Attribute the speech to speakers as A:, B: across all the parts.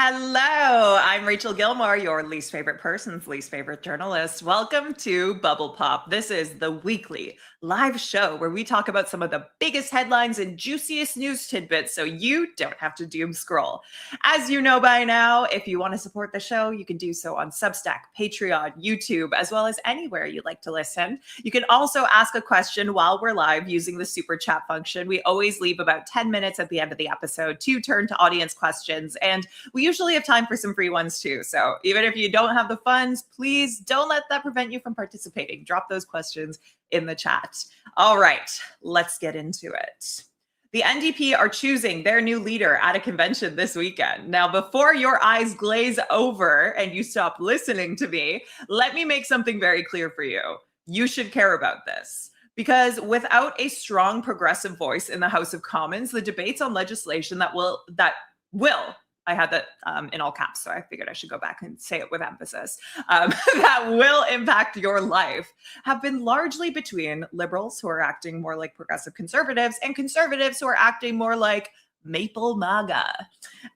A: Hello, I'm Rachel Gilmore, your least favorite person's least favorite journalist. Welcome to Bubble Pop. This is the weekly live show where we talk about some of the biggest headlines and juiciest news tidbits so you don't have to doom scroll. As you know by now, if you want to support the show, you can do so on Substack, Patreon, YouTube, as well as anywhere you'd like to listen. You can also ask a question while we're live using the super chat function. We always leave about 10 minutes at the end of the episode to turn to audience questions, and we usually have time for some free ones too. So even if you don't have the funds, please don't let that prevent you from participating. Drop those questions in the chat. All right, let's get into it. The NDP are choosing their new leader at a convention this weekend. Now, before your eyes glaze over and you stop listening to me, let me make something very clear for you. You should care about this. Because without a strong progressive voice in the House of Commons, the debates on legislation that will I had that in all caps, so I figured I should go back and say it with emphasis, that will impact your life, have been largely between liberals who are acting more like progressive conservatives and conservatives who are acting more like Maple MAGA.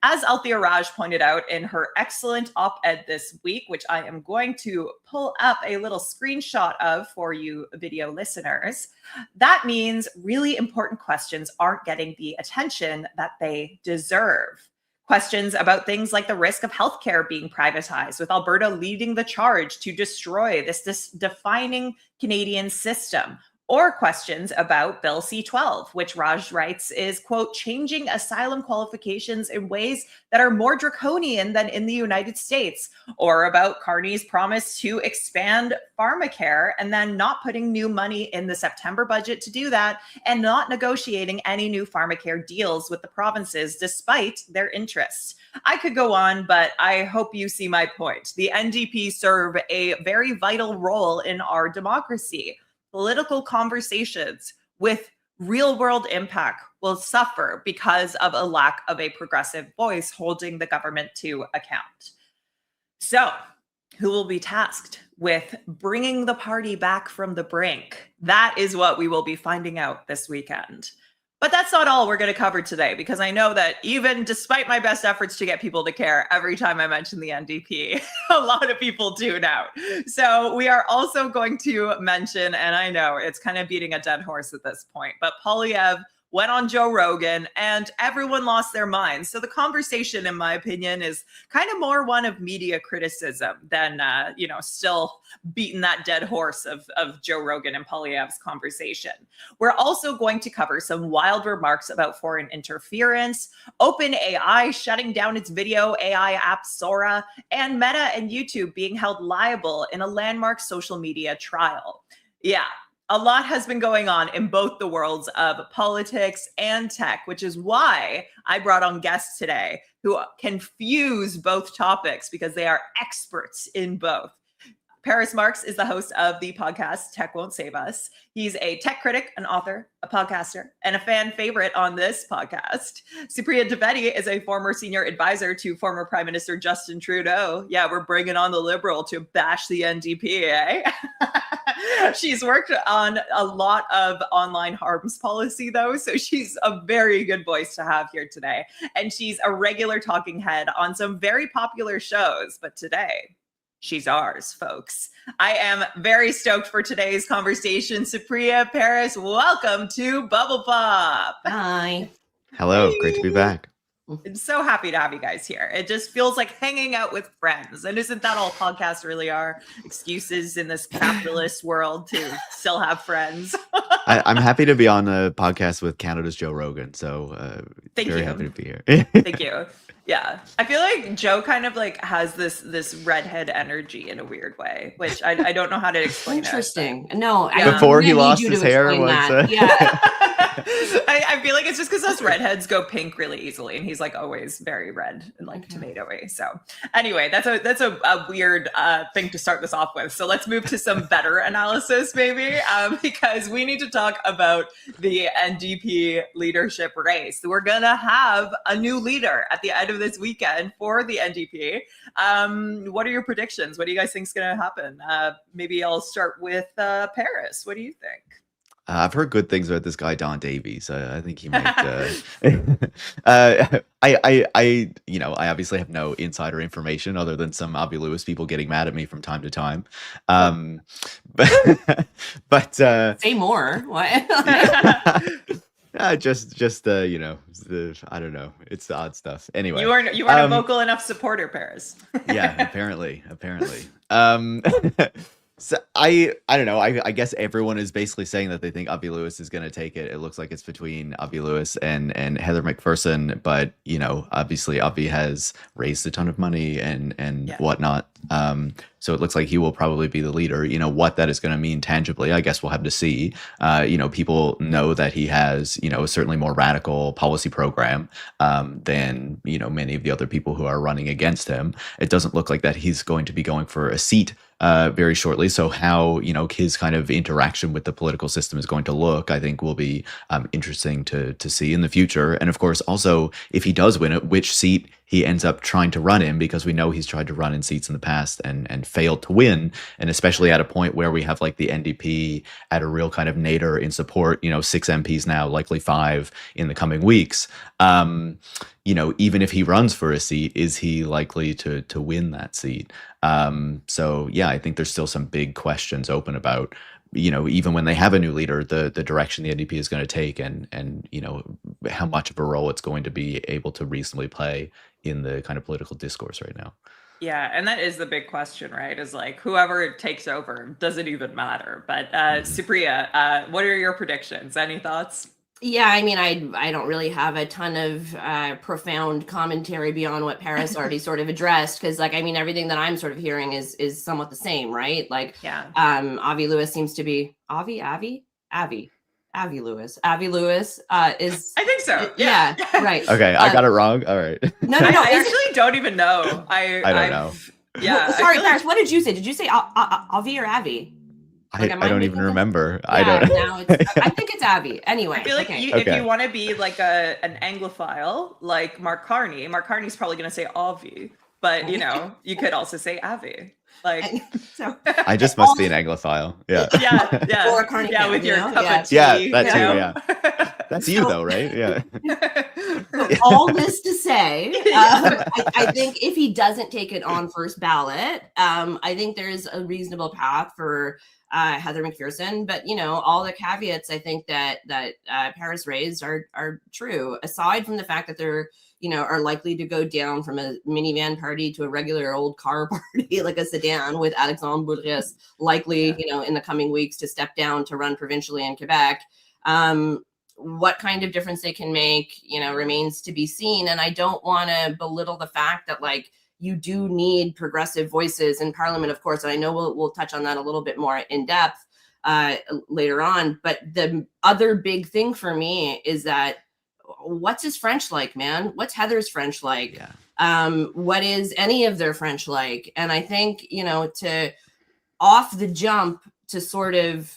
A: As Althia Raj pointed out in her excellent op-ed this week, which I am going to pull up a little screenshot of for you video listeners, that means really important questions aren't getting the attention that they deserve. Questions about things like the risk of healthcare being privatized, with Alberta leading the charge to destroy this defining Canadian system. Or questions about Bill C-12, which Raj writes is, quote, changing asylum qualifications in ways that are more draconian than in the United States. Or about Carney's promise to expand pharmacare and then not putting new money in the September budget to do that and not negotiating any new pharmacare deals with the provinces despite their interests. I could go on, but I hope you see my point. The NDP serve a very vital role in our democracy. Political conversations with real world impact will suffer because of a lack of a progressive voice holding the government to account. So, who will be tasked with bringing the party back from the brink? That is what we will be finding out this weekend. But that's not all we're going to cover today, because I know that even despite my best efforts to get people to care every time I mention the NDP, a lot of people tune out. So we are also going to mention, and I know it's kind of beating a dead horse at this point, but Poilievre went on Joe Rogan and everyone lost their minds. So the conversation, in my opinion, is kind of more one of media criticism than, still beating that dead horse of Joe Rogan and Poilievre's conversation. We're also going to cover some wild remarks about foreign interference, OpenAI shutting down its video AI app Sora, and Meta and YouTube being held liable in a landmark social media trial. Yeah. A lot has been going on in both the worlds of politics and tech, which is why I brought on guests today who can fuse both topics because they are experts in both. Paris Marx is the host of the podcast Tech Won't Save Us. He's a tech critic, an author, a podcaster, and a fan favorite on this podcast. Supriya Dwivedi is a former senior advisor to former Prime Minister Justin Trudeau. Yeah, we're bringing on the Liberal to bash the NDP, eh? She's worked on a lot of online harms policy, though, so she's a very good voice to have here today. And she's a regular talking head on some very popular shows, but today, she's ours, folks. I am very stoked for today's conversation. Supriya, Paris, welcome to Bubble Pop.
B: Hi.
C: Hello, great to be back.
A: I'm so happy to have you guys here. It just feels like hanging out with friends. And isn't that all podcasts really are? Excuses in this capitalist world to still have friends.
C: I'm happy to be on a podcast with Canada's Joe Rogan. So very happy to be here.
A: Thank you. Yeah. I feel like Joe kind of like has this redhead energy in a weird way, which I don't know how to explain.
B: Interesting. No,
C: before he lost his hair.
B: Yeah.
A: I feel like it's just because us redheads go pink really easily, and he's like always very red and like tomatoey. So anyway, that's a weird thing to start this off with. So let's move to some better analysis, maybe, because we need to talk about the NDP leadership race. We're gonna have a new leader at the end of this weekend for the NDP. What are your predictions? What do you guys think is gonna happen? Maybe I'll start with Paris. What do you think?
C: I've heard good things about this guy Don Davies. I think he might. I obviously have no insider information other than some Avi Lewis people getting mad at me from time to time. But
B: Say more. What?
C: just I don't know. It's the odd stuff. Anyway,
A: you aren't a vocal enough supporter, Paris.
C: Yeah, apparently. So I don't know. I guess everyone is basically saying that they think Avi Lewis is going to take it. It looks like it's between Avi Lewis and Heather McPherson, but obviously Avi has raised a ton of money and whatnot. So it looks like he will probably be the leader. What that is going to mean tangibly, I guess we'll have to see. People know that he has, a certainly more radical policy program than, many of the other people who are running against him. It doesn't look like that he's going to be going for a seat very shortly. So how, his kind of interaction with the political system is going to look, I think will be interesting to see in the future. And of course, also, if he does win it, which seat he ends up trying to run in, because we know he's tried to run in seats in the past and failed to win. And especially at a point where we have like the NDP at a real kind of nadir in support, 6 MPs now, likely 5 in the coming weeks. Even if he runs for a seat, is he likely to win that seat? So yeah, I think there's still some big questions open about, even when they have a new leader, the direction the NDP is going to take and how much of a role it's going to be able to reasonably play in the kind of political discourse right now.
A: Yeah, and that is the big question, right? Is like whoever takes over, does it even matter? But Supriya, what are your predictions? Any thoughts?
B: Yeah, I mean, I don't really have a ton of profound commentary beyond what Paris already sort of addressed, because everything that I'm sort of hearing is somewhat the same, right? Avi Lewis seems to be Avi Lewis. Avi Lewis is.
A: I think so.
B: Yeah, right.
C: Okay, I got it wrong. All right.
B: No.
A: I actually don't even know. I
C: don't know.
A: Yeah.
B: Well, sorry, Paris. What did you say? Did you say Avi or Avi?
C: I don't even remember.
B: Yeah, I don't. I think it's Avi. Anyway,
A: I feel like if you want to be like an Anglophile, like Mark Carney's probably going to say Avi, but you could also say Avi.
C: I just must be an Anglophile. Yeah.
A: Yeah.
B: Or a Carney fan,
A: with your cup of tea.
C: Yeah, that too. Yeah. That's you though, right? Yeah.
B: So all this to say, I think if he doesn't take it on first ballot, I think there's a reasonable path for Heather McPherson, but all the caveats I think that Paris raised are true. Aside from the fact that they're are likely to go down from a minivan party to a regular old car party, like a sedan, with Alexandre Boulris likely in the coming weeks to step down to run provincially in Quebec. What kind of difference they can make, remains to be seen. And I don't want to belittle the fact that you do need progressive voices in Parliament, of course. And I know we'll touch on that a little bit more in depth later on. But the other big thing for me is that what's his French like, man? What's Heather's French like?
C: Yeah.
B: What is any of their French like? And I think, to off the jump to sort of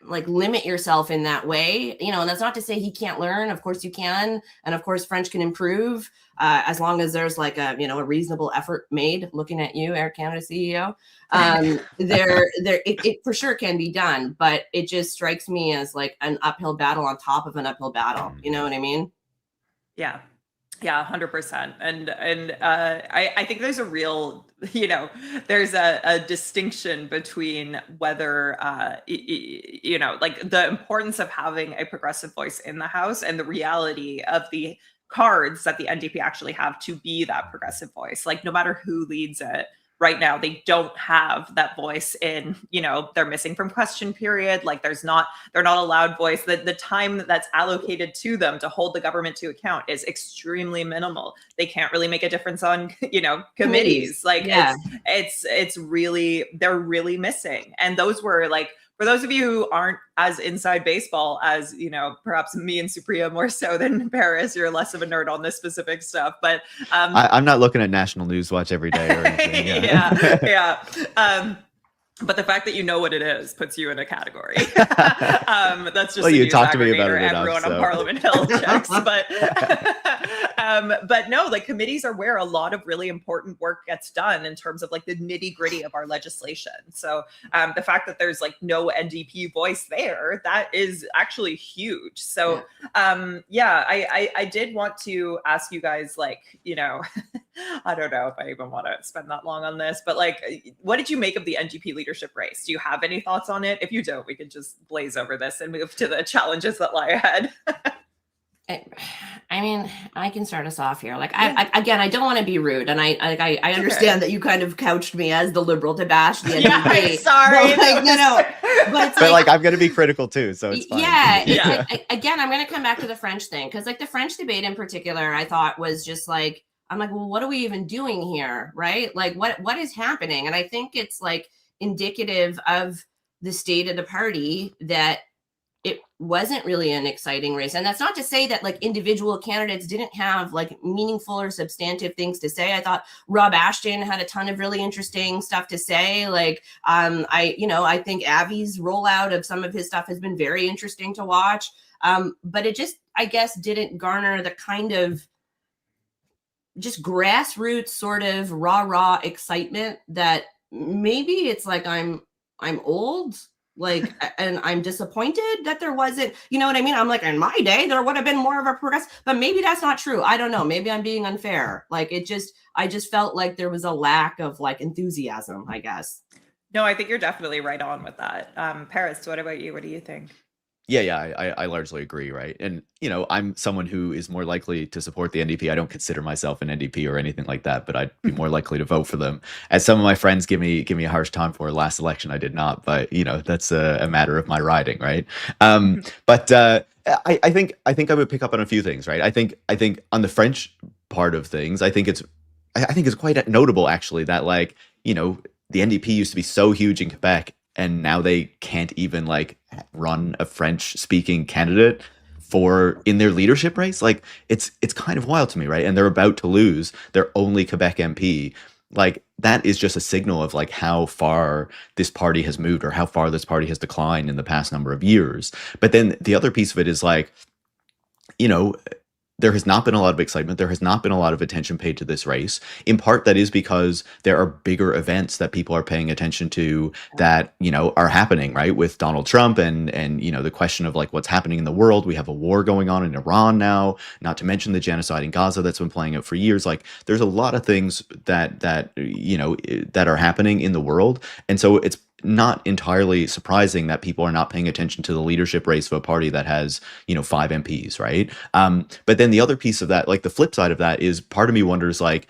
B: limit yourself in that way, and that's not to say he can't learn. Of course you can. And of course French can improve as long as there's a reasonable effort made. Looking at you, Air Canada CEO. It for sure can be done, but it just strikes me as an uphill battle on top of an uphill battle. You know what I mean?
A: Yeah. Yeah, 100%. And I think there's a real, there's a distinction between whether, the importance of having a progressive voice in the House and the reality of the cards that the NDP actually have to be that progressive voice. No matter who leads it, right now, they don't have that voice in, they're missing from question period. They're not allowed voice. The time that's allocated to them to hold the government to account is extremely minimal. They can't really make a difference on, committees. It's really, they're really missing. And those were for those of you who aren't as inside baseball as, perhaps me and Supriya more so than Paris, you're less of a nerd on this specific stuff. But
C: I'm not looking at National News Watch every day or anything.
A: Yeah. But the fact that you know what it is puts you in a category. That's just
C: you talked to me about it
A: everyone
C: enough,
A: on Parliament Hill checks. But But no, like committees are where a lot of really important work gets done in terms of like the nitty gritty of our legislation. So the fact that there's like no NDP voice there, that is actually huge. So I did want to ask you guys, like, you know, I don't know if I even want to spend that long on this, but like, what did you make of the NDP leadership race? Do you have any thoughts on it? If you don't, we could just blaze over this and move to the challenges that lie ahead.
B: I mean, I can start us off here. Like, I don't want to be rude, and I understand that you kind of couched me as the liberal to bash the NDP.
A: Yeah, sorry.
B: But like, no,
C: but like I'm going to be critical too, so it's fine.
B: Yeah. Like, again, I'm going to come back to the French thing, because like the French debate in particular, I thought was just like, I'm like, well, what are we even doing here, right? Like, what is happening? And I think it's like indicative of the state of the party that it wasn't really an exciting race. And that's not to say that like individual candidates didn't have like meaningful or substantive things to say. I thought Rob Ashton had a ton of really interesting stuff to say. Like, I think Avi's rollout of some of his stuff has been very interesting to watch. But it just, I guess, didn't garner the kind of just grassroots sort of rah excitement that maybe it's like I'm old, like, and I'm disappointed that there wasn't, you know what I mean? I'm like, in my day, there would have been more of a progress, but maybe that's not true. I don't know. Maybe I'm being unfair. Like, I just felt like there was a lack of like enthusiasm, I guess.
A: No, I think you're definitely right on with that. Paris, what about you? What do you think?
C: Yeah, I largely agree, right? And, you know, I'm someone who is more likely to support the NDP. I don't consider myself an NDP or anything like that, but I'd be more likely to vote for them. As some of my friends give me a harsh time for last election, I did not, but, you know, that's a matter of my riding, right? But I think I would pick up on a few things, right? I think on the French part of things, I think it's quite notable, actually, that, like, you know, the NDP used to be so huge in Quebec, and now they can't even like run a French speaking candidate in their leadership race. Like, it's kind of wild to me, right? And they're about to lose their only Quebec MP. Like, that is just a signal of like how far this party has moved, or how far this party has declined in the past number of years. But then the other piece of it is like, you know, there has not been a lot of excitement. There has not been a lot of attention paid to this race. In part, that is because there are bigger events that people are paying attention to that, you know, are happening, right? With Donald Trump and, you know, the question of like what's happening in the world. We have a war going on in Iran now, not to mention the genocide in Gaza that's been playing out for years. Like, there's a lot of things that, you know, that are happening in the world. And so it's not entirely surprising that people are not paying attention to the leadership race of a party that has, you know, 5 MPs, right? But then the other piece of that, like the flip side of that, is part of me wonders, like,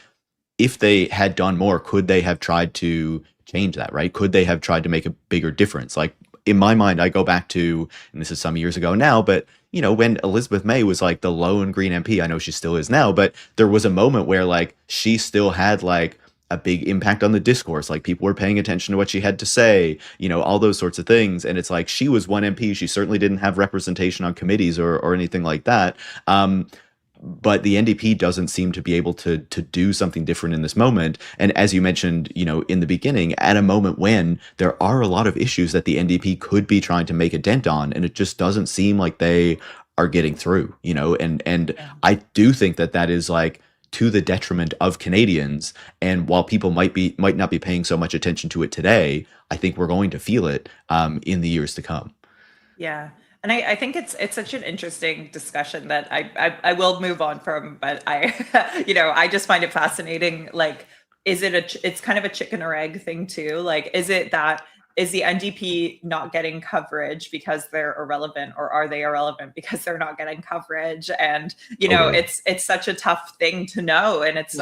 C: if they had done more, could they have tried to change that, right? Could they have tried to make a bigger difference? Like, in my mind, I go back to, and this is some years ago now, but, you know, when Elizabeth May was like the lone Green MP, I know she still is now, but there was a moment where like she still had like a big impact on the discourse. Like, people were paying attention to what she had to say, you know, all those sorts of things. And it's like, she was one MP. She certainly didn't have representation on committees or anything like that. But the NDP doesn't seem to be able to do something different in this moment. And as you mentioned, you know, in the beginning, at a moment when there are a lot of issues that the NDP could be trying to make a dent on, and it just doesn't seem like they are getting through, you know, and I do think that is like to the detriment of Canadians. And while people might not be paying so much attention to it today, I think we're going to feel it in the years to come.
A: Yeah. And I think it's such an interesting discussion that I will move on from, but I, you know, I just find it fascinating. Like, it's kind of a chicken or egg thing too. Like, is the NDP not getting coverage because they're irrelevant, or are they irrelevant because they're not getting coverage? And, you know, it's such a tough thing to know. And it's,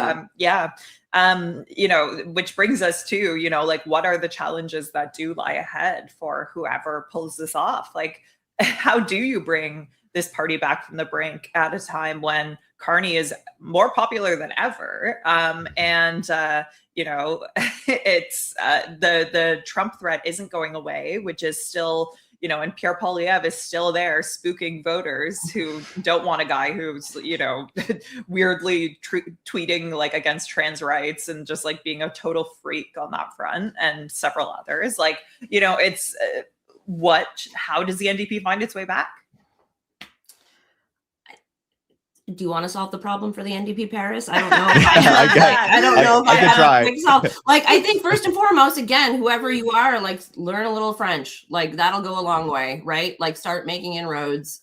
A: you know, which brings us to, you know, like, what are the challenges that do lie ahead for whoever pulls this off? Like, how do you bring this party back from the brink at a time when Carney is more popular than ever? You know, it's the Trump threat isn't going away, which is still, you know, and Pierre Poilievre is still there spooking voters who don't want a guy who's, you know, weirdly tweeting like against trans rights and just like being a total freak on that front, and several others. Like, you know, it's how does the NDP find its way back?
B: do you want to solve the problem for the NDP Paris? I don't know. I don't know if
C: I can try.
B: solve. Like, I think first and foremost, again, whoever you are, like, learn a little French. Like, that'll go a long way, right? Like, start making inroads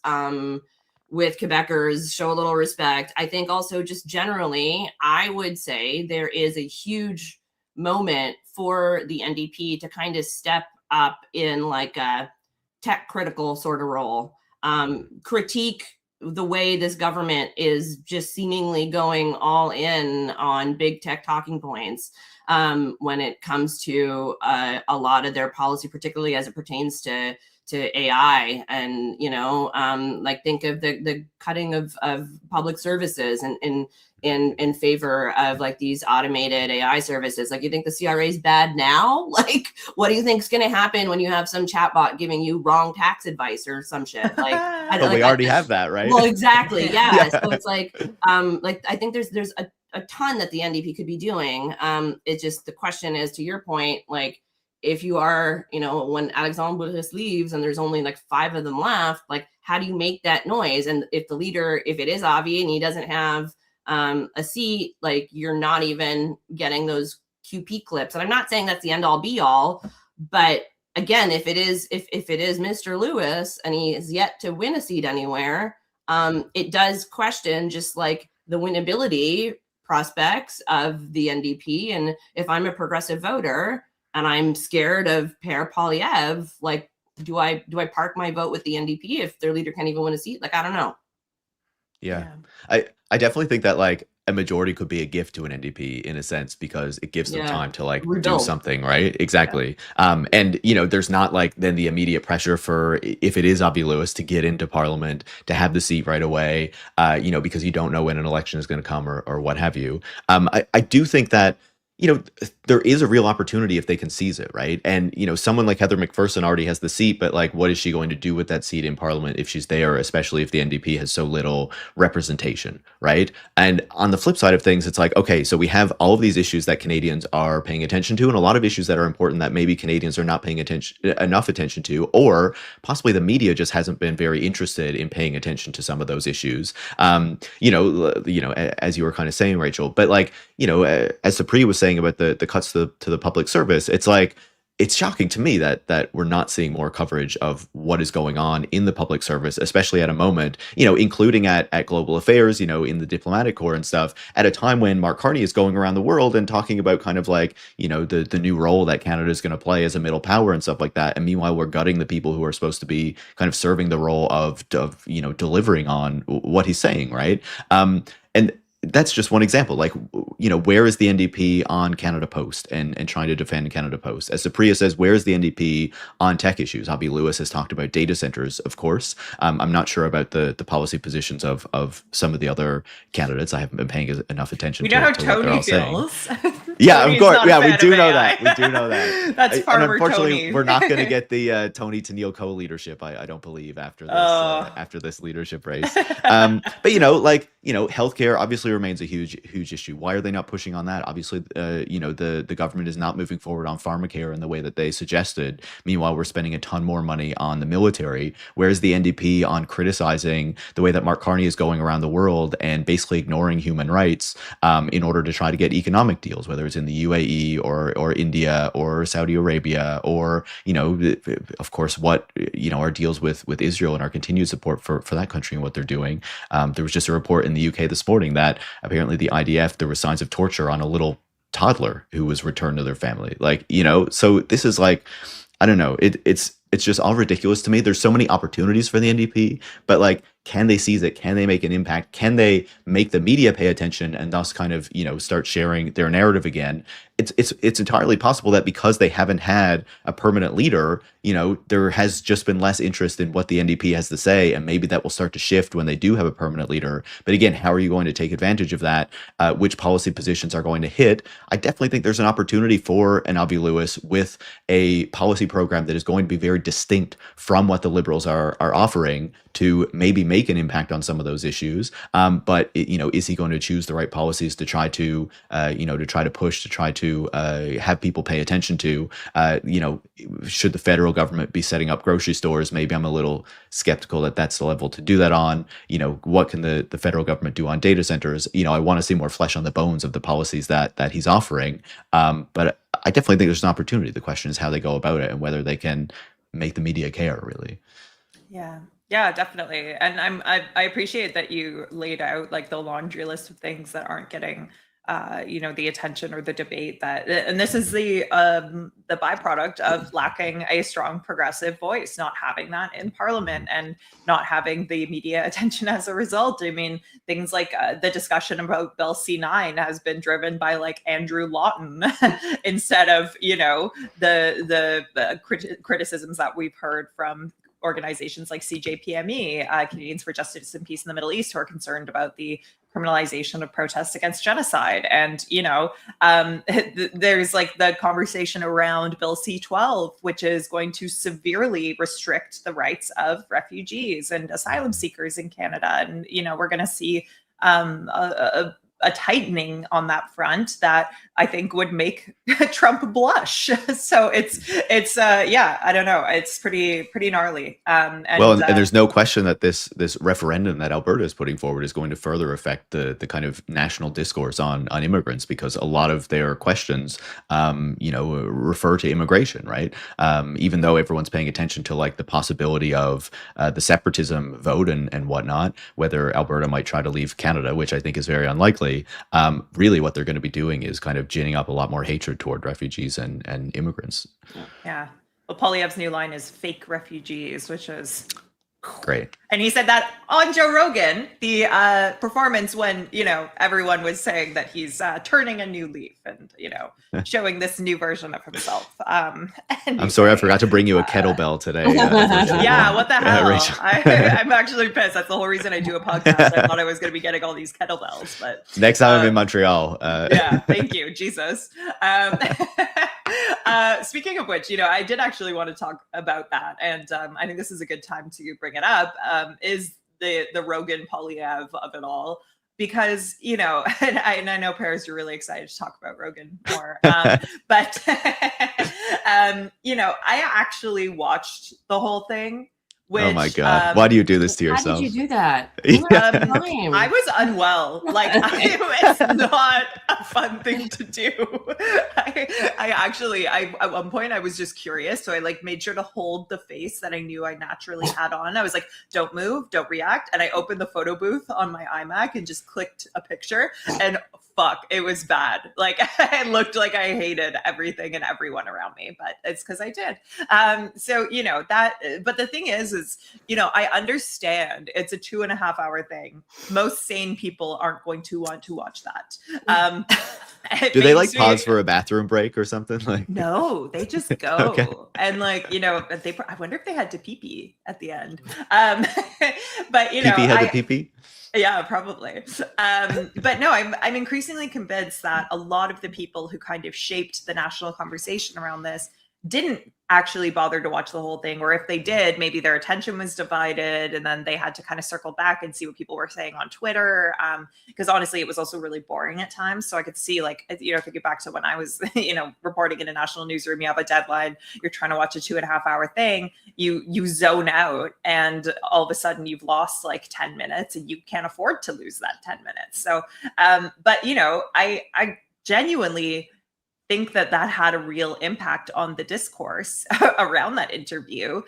B: with Quebecers, show a little respect. I think also just generally, I would say there is a huge moment for the NDP to kind of step up in like a tech critical sort of role, critique the way this government is just seemingly going all in on big tech talking points when it comes to a lot of their policy, particularly as it pertains to AI, and like think of the cutting of public services and in favor of like these automated AI services. Like, you think the CRA is bad now? Like, what do you think is going to happen when you have some chatbot giving you wrong tax advice or some shit? Like,
C: we already have that, right?
B: Well, exactly. Yeah. So it's like I think there's a ton that the NDP could be doing. It's just the question is, to your point, like, if you are, when Alexandre Bourris leaves and there's only like 5 of them left, like, how do you make that noise? And if the leader, if it is Avi and he doesn't have a seat, like, you're not even getting those QP clips. And I'm not saying that's the end all be all, but again, if it is Mr. Lewis and he is yet to win a seat anywhere, it does question just like the winnability prospects of the NDP. And if I'm a progressive voter and I'm scared of Per Poilievre, like, do I park my vote with the NDP if their leader can't even win a seat? Like, I don't know.
C: Yeah. I definitely think that like a majority could be a gift to an NDP in a sense, because it gives them time to like do something, right? Exactly. And there's not like then the immediate pressure for, if it is Avi Lewis, to get into parliament, to have the seat right away, because you don't know when an election is going to come or what have you. I do think that there is a real opportunity if they can seize it, right? And, someone like Heather McPherson already has the seat, but like, what is she going to do with that seat in parliament if she's there, especially if the NDP has so little representation, right? And on the flip side of things, it's like, okay, so we have all of these issues that Canadians are paying attention to, and a lot of issues that are important that maybe Canadians are not paying enough attention to, or possibly the media just hasn't been very interested in paying attention to some of those issues. As you were kind of saying, Rachel, but like, as Supriya was saying about the cuts to the public service, it's like, it's shocking to me that we're not seeing more coverage of what is going on in the public service, especially at a moment, including at Global Affairs, in the diplomatic corps and stuff, at a time when Mark Carney is going around the world and talking about kind of like, the new role that Canada is going to play as a middle power and stuff like that. And meanwhile, we're gutting the people who are supposed to be kind of serving the role of delivering on what he's saying, right? And that's just one example. Like, where is the NDP on Canada Post and trying to defend Canada Post? As Supriya says, where is the NDP on tech issues? Avi Lewis has talked about data centers, of course. I'm not sure about the policy positions of some of the the candidates. I haven't been paying enough attention
A: We
C: to,
A: know how
C: to what they're
A: Tony
C: all saying.
A: feels.
C: Yeah, of
A: Tony's
C: course.
A: not a
C: Yeah, we
A: fan
C: do
A: of
C: know
A: AI.
C: that. We do know that.
A: That's farmer
C: unfortunately,
A: Tony.
C: we're not going to get the Tony to Neil Coe leadership. I don't believe after this leadership race. But healthcare obviously remains a huge issue. Why are they not pushing on that? Obviously, the government is not moving forward on pharmacare in the way that they suggested. Meanwhile, we're spending a ton more money on the military. Where's the NDP on criticizing the way that Mark Carney is going around the world and basically ignoring human rights in order to try to get economic deals, whether it's in the UAE or India or Saudi Arabia, or of course what our deals with Israel and our continued support for that country and what they're doing. There was just a report in the UK this morning that apparently the IDF, there were signs of torture on a little toddler who was returned to their family. Like, so this is like, I don't know. It's just all ridiculous to me. There's so many opportunities for the NDP, but like, can they seize it? Can they make an impact? Can they make the media pay attention and thus kind of, start sharing their narrative again? It's entirely possible that because they haven't had a permanent leader, there has just been less interest in what the NDP has to say, and maybe that will start to shift when they do have a permanent leader. But again, how are you going to take advantage of that? Which policy positions are going to hit? I definitely think there's an opportunity for an Avi Lewis with a policy program that is going to be very distinct from what the Liberals are offering to maybe make make an impact on some of those issues. But is he going to choose the right policies to try to push, to try to have people pay attention to? Should the federal government be setting up grocery stores? Maybe I'm a little skeptical that that's the level to do that on. What can the federal government do on data centers? I want to see more flesh on the bones of the policies that he's offering. But I definitely think there's an opportunity. The question is how they go about it and whether they can make the media care, really.
A: Yeah, definitely. And I appreciate that you laid out like the laundry list of things that aren't getting the attention or the debate and this is the byproduct of lacking a strong progressive voice, not having that in parliament and not having the media attention as a result. I mean, things like the discussion about Bill C9 has been driven by like Andrew Lawton instead of, the criticisms that we've heard from organizations like CJPME, Canadians for Justice and Peace in the Middle East, who are concerned about the criminalization of protests against genocide. And, there's like the conversation around Bill C-12, which is going to severely restrict the rights of refugees and asylum seekers in Canada. And, we're going to see a tightening on that front that I think would make Trump blush. So it's I don't know. It's pretty gnarly. And
C: there's no question that this referendum that Alberta is putting forward is going to further affect the kind of national discourse on immigrants, because a lot of their questions, refer to immigration, right? Even though everyone's paying attention to like the possibility of the separatism vote and whatnot, whether Alberta might try to leave Canada, which I think is very unlikely. Really what they're going to be doing is kind of ginning up a lot more hatred toward refugees and immigrants.
A: Yeah. Well, Poilievre's new line is fake refugees, which is
C: great.
A: And he said that on Joe Rogan, the performance when, everyone was saying that he's turning a new leaf and, showing this new version of himself.
C: I'm sorry, I forgot to bring you a kettlebell today.
A: Yeah, what the hell? I'm actually pissed. That's the whole reason I do a podcast. I thought I was going to be getting all these kettlebells, but
C: next time I'm in Montreal.
A: Yeah, thank you, Jesus. Speaking of which, I did actually want to talk about that, and I think this is a good time to bring it up. Is the Rogan Poilievre of it all, because and I know Paris, you're really excited to talk about Rogan more, but I actually watched the whole thing. Which,
C: oh my God! Why do you do this to yourself?
B: How did you do that?
A: I was unwell. Like, it's not a fun thing to do. I at one point I was just curious, so I like made sure to hold the face that I knew I naturally had on. I was like, "Don't move, don't react," and I opened the photo booth on my iMac and just clicked a picture, and fuck, it was bad. Like, it looked like I hated everything and everyone around me, but it's because I did. So that. But the thing is I understand it's a 2.5 hour thing. Most sane people aren't going to want to watch that.
C: Do they like pause for a bathroom break or something? Like,
A: no, they just go. Okay. And like, I wonder if they had to pee at the end. But
C: pee-pee had to pee-pee?
A: Yeah, probably. But no, I'm increasingly convinced that a lot of the people who kind of shaped the national conversation around this didn't actually bother to watch the whole thing, or if they did, maybe their attention was divided and then they had to kind of circle back and see what people were saying on Twitter, because honestly it was also really boring at times. So I could see, like, if I get back to when I was reporting in a national newsroom, you have a deadline, you're trying to watch a 2.5 hour thing, you zone out, and all of a sudden you've lost like 10 minutes and you can't afford to lose that 10 minutes. So but I genuinely think that had a real impact on the discourse around that interview.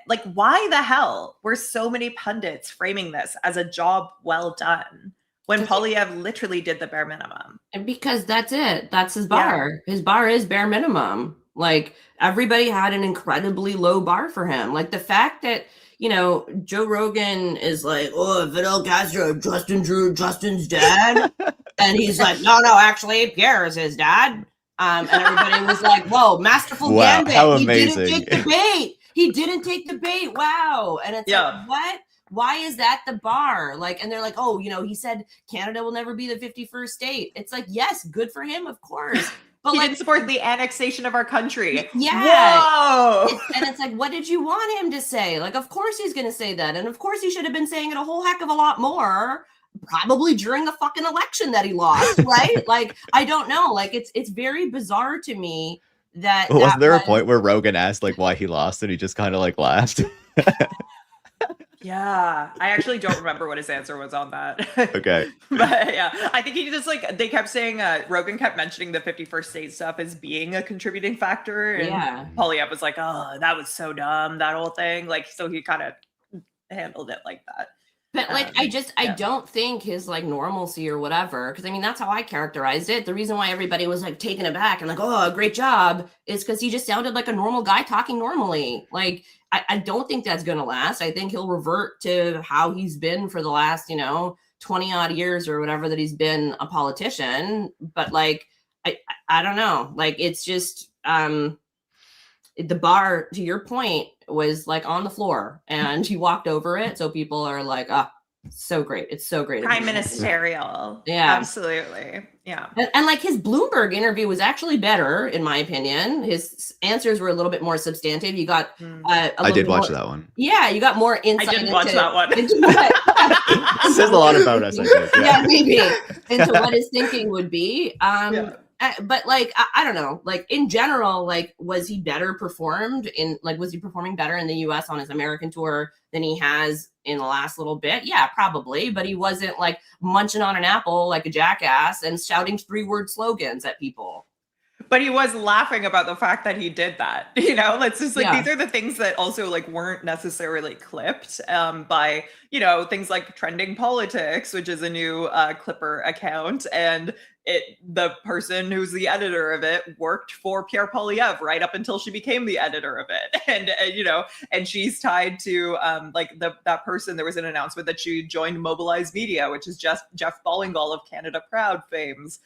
A: Like, why the hell were so many pundits framing this as a job well done when Poilievre literally did the bare minimum?
B: And because that's it. That's his bar. Yeah. His bar is bare minimum. Like, everybody had an incredibly low bar for him. Like, the fact that, Joe Rogan is like, oh, Fidel Castro, Justin's dad. And he's like, no, actually, Pierre is his dad. And everybody was like, whoa, masterful gambit.
C: How
B: he
C: amazing.
B: Didn't take the bait. He didn't take the bait. Wow. And it's like, what? Why is that the bar? Like, and they're like, oh, he said Canada will never be the 51st state. It's like, yes, good for him, of course. But
A: he
B: like,
A: didn't support the annexation of our country.
B: Yeah.
A: Whoa.
B: And it's like, what did you want him to say? Like, of course he's going to say that. And of course he should have been saying it a whole heck of a lot more, probably during the fucking election that he lost, right? Like, I don't know. Like, it's very bizarre to me that.
C: But wasn't there a point where Rogan asked like why he lost and he just kind of like laughed?
A: Yeah, I actually don't remember what his answer was on that.
C: Okay.
A: But yeah, I think he just like, they kept saying, Rogan kept mentioning the 51st state stuff as being a contributing factor. And
B: Yeah.
A: Poilievre was like, oh, that was so dumb, that whole thing. Like, so he kind of handled it like that.
B: But like, I don't think his like normalcy or whatever, because I mean, that's how I characterized it. The reason why everybody was like taken aback and like, oh, great job, is because he just sounded like a normal guy talking normally. Like, I don't think that's going to last. I think he'll revert to how he's been for the last, 20 odd years or whatever that he's been a politician. But like, I don't know. Like, it's just, the bar, to your point, was like on the floor and he walked over it. So people are like, so great. It's so great.
A: Prime ministerial.
B: Yeah.
A: Absolutely. Yeah.
B: And like his Bloomberg interview was actually better, in my opinion. His answers were a little bit more substantive. You got
C: I did watch that one.
B: Yeah, you got more insight.
A: I didn't watch that one.
C: It says a lot about us, I think.
B: Yeah, maybe. Into what his thinking would be. But like, I don't know, like in general, like, was he performing better in the US on his American tour than he has in the last little bit? Yeah, probably. But he wasn't like munching on an apple like a jackass and shouting 3-word slogans at people.
A: But he was laughing about the fact that he did that. It's just like, these are the things that also like weren't necessarily clipped by, things like Trending Politics, which is a new Clipper account. And the person who's the editor of it worked for Pierre Poilievre right up until she became the editor of it. And she's tied to that person. There was an announcement that she joined Mobilize Media, which is just Jeff Ballingall of Canada Proud fame's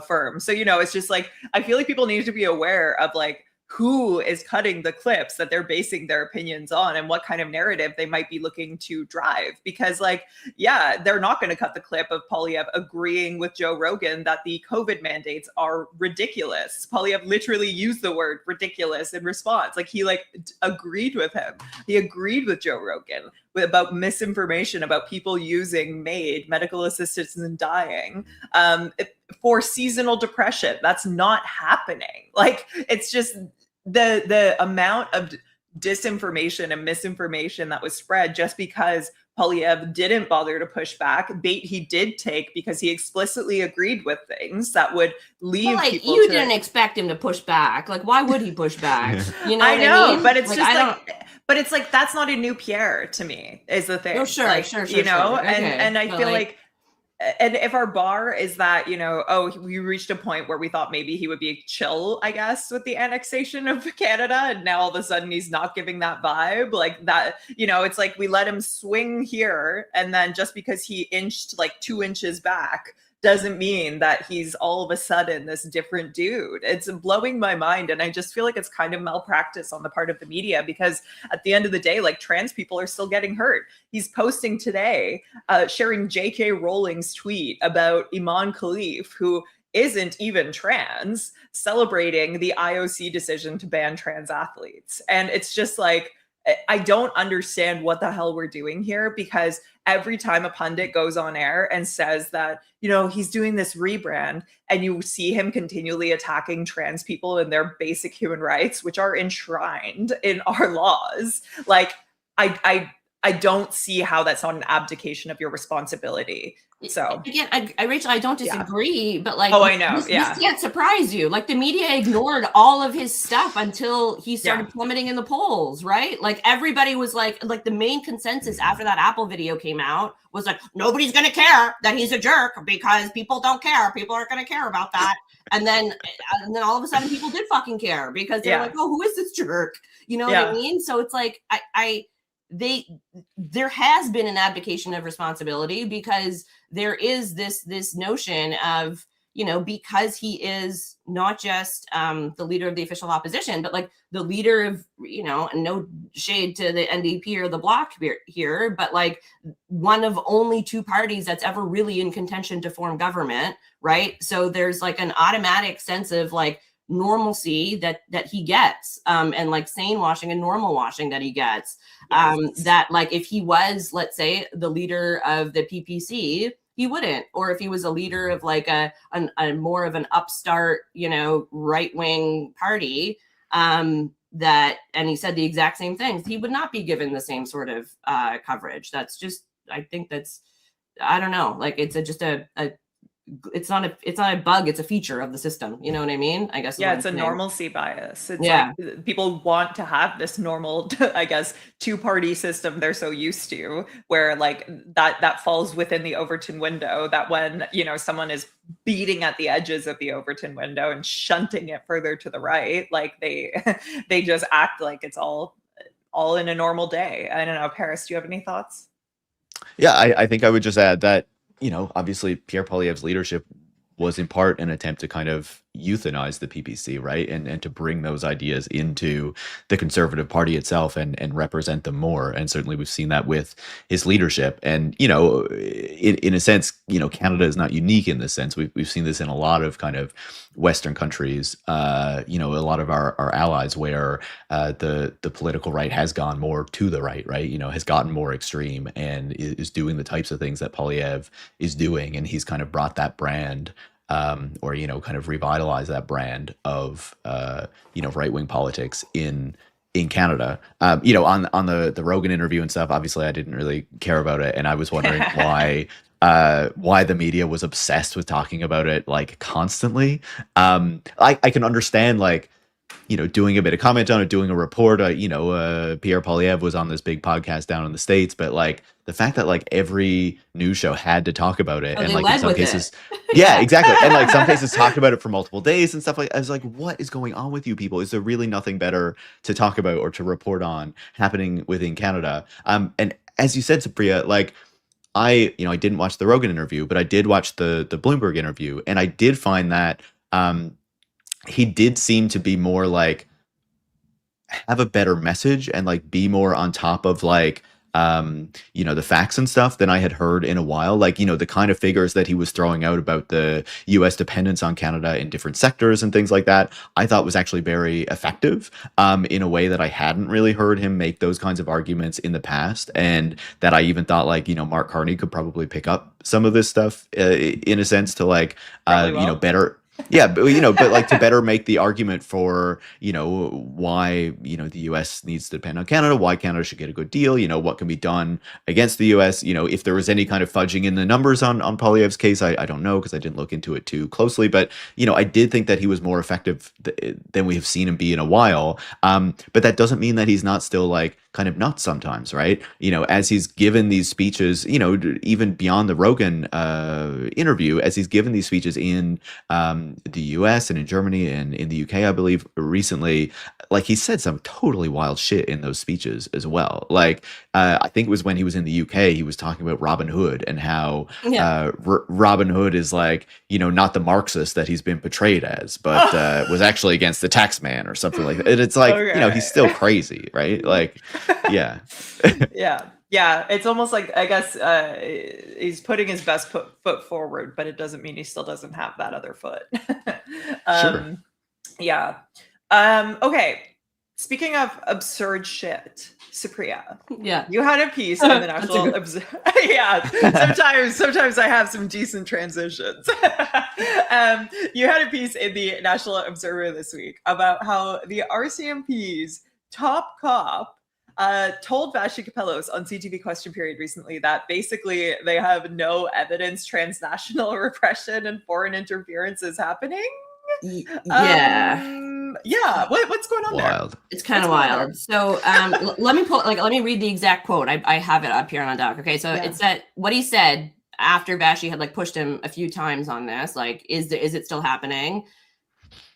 A: firm. So, it's just like, I feel like people need to be aware of like who is cutting the clips that they're basing their opinions on and what kind of narrative they might be looking to drive. Because like, yeah, they're not going to cut the clip of Poilievre agreeing with Joe Rogan that the COVID mandates are ridiculous. Poilievre literally used the word ridiculous in response. Like he agreed with him. He agreed with Joe Rogan about misinformation about people using MAID, medical assistance in dying, for seasonal depression. That's not happening. Like, it's just the amount of disinformation and misinformation that was spread just because Poilievre didn't bother to push back. Bait he did take because he explicitly agreed with things that would leave people.
B: You didn't expect him to push back. Like, why would he push back? You know,
A: I know,
B: I mean?
A: But it's just but it's like, that's not a new Pierre to me, is the thing.
B: Oh, sure,
A: like,
B: sure.
A: Okay. And I feel like, and if our bar is that, we reached a point where we thought maybe he would be chill, I guess, with the annexation of Canada, and now all of a sudden he's not giving that vibe, like that, it's like we let him swing here, and then just because he inched like 2 inches back doesn't mean that he's all of a sudden this different dude. It's blowing my mind. And I just feel like it's kind of malpractice on the part of the media, because at the end of the day, like, trans people are still getting hurt. He's posting today, sharing J.K. Rowling's tweet about Iman Khalif, who isn't even trans, celebrating the IOC decision to ban trans athletes. And it's just like, I don't understand what the hell we're doing here, because every time a pundit goes on air and says that, he's doing this rebrand, and you see him continually attacking trans people and their basic human rights, which are enshrined in our laws, like, I don't see how that's not an abdication of your responsibility. So
B: again, Rachel, I don't disagree, but like,
A: I know,
B: this can't surprise you. Like, the media ignored all of his stuff until he started plummeting in the polls, right? Like, everybody was like the main consensus after that Apple video came out was like, nobody's gonna care that he's a jerk because people don't care. People aren't gonna care about that. And then all of a sudden, people did fucking care, because they're like, oh, who is this jerk? You know what I mean? So it's like, there has been an abdication of responsibility, because there is this notion of, because he is not just the leader of the official opposition, but like the leader of, and no shade to the NDP or the Bloc here, but like one of only two parties that's ever really in contention to form government, right? So there's like an automatic sense of like normalcy that he gets, and like sane washing and normal washing that he gets. That like if he was, let's say, the leader of the PPC, he wouldn't. Or if he was a leader of like a more of an upstart, right-wing party, and he said the exact same things, he would not be given the same sort of coverage. That's just, I think that's, I don't know, like it's it's not a bug, it's a feature of the system. You know what I mean? I guess.
A: Yeah, it's a normalcy bias. It's like people want to have this normal, I guess, two-party system they're so used to, where like that falls within the Overton window, that when, someone is beating at the edges of the Overton window and shunting it further to the right, like they just act like it's all in a normal day. I don't know. Paris, do you have any thoughts?
C: Yeah, I think I would just add that, obviously Pierre Poilievre's leadership was in part an attempt to kind of euthanize the PPC, right? And to bring those ideas into the Conservative Party itself and represent them more. And certainly we've seen that with his leadership. And, in a sense, Canada is not unique in this sense. We've seen this in a lot of kind of Western countries, a lot of our allies where the political right has gone more to the right, has gotten more extreme and is doing the types of things that Poilievre is doing. And he's kind of brought that brand or kind of revitalize that brand of right-wing politics in Canada. On the Rogan interview and stuff, obviously I didn't really care about it, and I was wondering why the media was obsessed with talking about it like constantly. I can understand like doing a bit of comment on it, doing a report. Pierre Poilievre was on this big podcast down in the States, but like the fact that like every news show had to talk about it, and like in some cases, yeah, exactly, and like some cases talked about it for multiple days and stuff like. I was like, what is going on with you people? Is there really nothing better to talk about or to report on happening within Canada? And as you said, Supriya, like I didn't watch the Rogan interview, but I did watch the Bloomberg interview, and I did find that he did seem to be more like have a better message and like be more on top of like the facts and stuff than I had heard in a while. Like, the kind of figures that he was throwing out about the US dependence on Canada in different sectors and things like that, I thought was actually very effective in a way that I hadn't really heard him make those kinds of arguments in the past. And that I even thought like, Mark Carney could probably pick up some of this stuff in a sense to like, better. Yeah, but like to better make the argument for, why, the US needs to depend on Canada, why Canada should get a good deal, what can be done against the US, if there was any kind of fudging in the numbers on Poilievre's case, I don't know, because I didn't look into it too closely, but, I did think that he was more effective than we have seen him be in a while. But that doesn't mean that he's not still like kind of nuts sometimes, right? As he's given these speeches, even beyond the Rogan interview, as he's given these speeches in the US and in Germany and in the UK, I believe recently, like he said some totally wild shit in those speeches as well. Like I think it was when he was in the UK, he was talking about Robin Hood and how Robin Hood is like, not the Marxist that he's been portrayed as, but was actually against the tax man or something like that. And it's like, he's still crazy, right? Like, yeah.
A: Yeah, it's almost like, I guess he's putting his best foot forward, but it doesn't mean he still doesn't have that other foot.
C: Sure.
A: Yeah. Okay. Speaking of absurd shit, Supriya.
B: Yeah.
A: You had a piece in the National Yeah. Sometimes I have some decent transitions. You had a piece in the National Observer this week about how the RCMP's top cop told Vashi Kapellos on CTV Question Period recently that basically they have no evidence transnational repression and foreign interference is there? What's going on there?
B: It's kind of wild. So let me read the exact quote. I have it up here on a doc. Okay, so it's that what he said after Vashi had like pushed him a few times on this, like, is it still happening?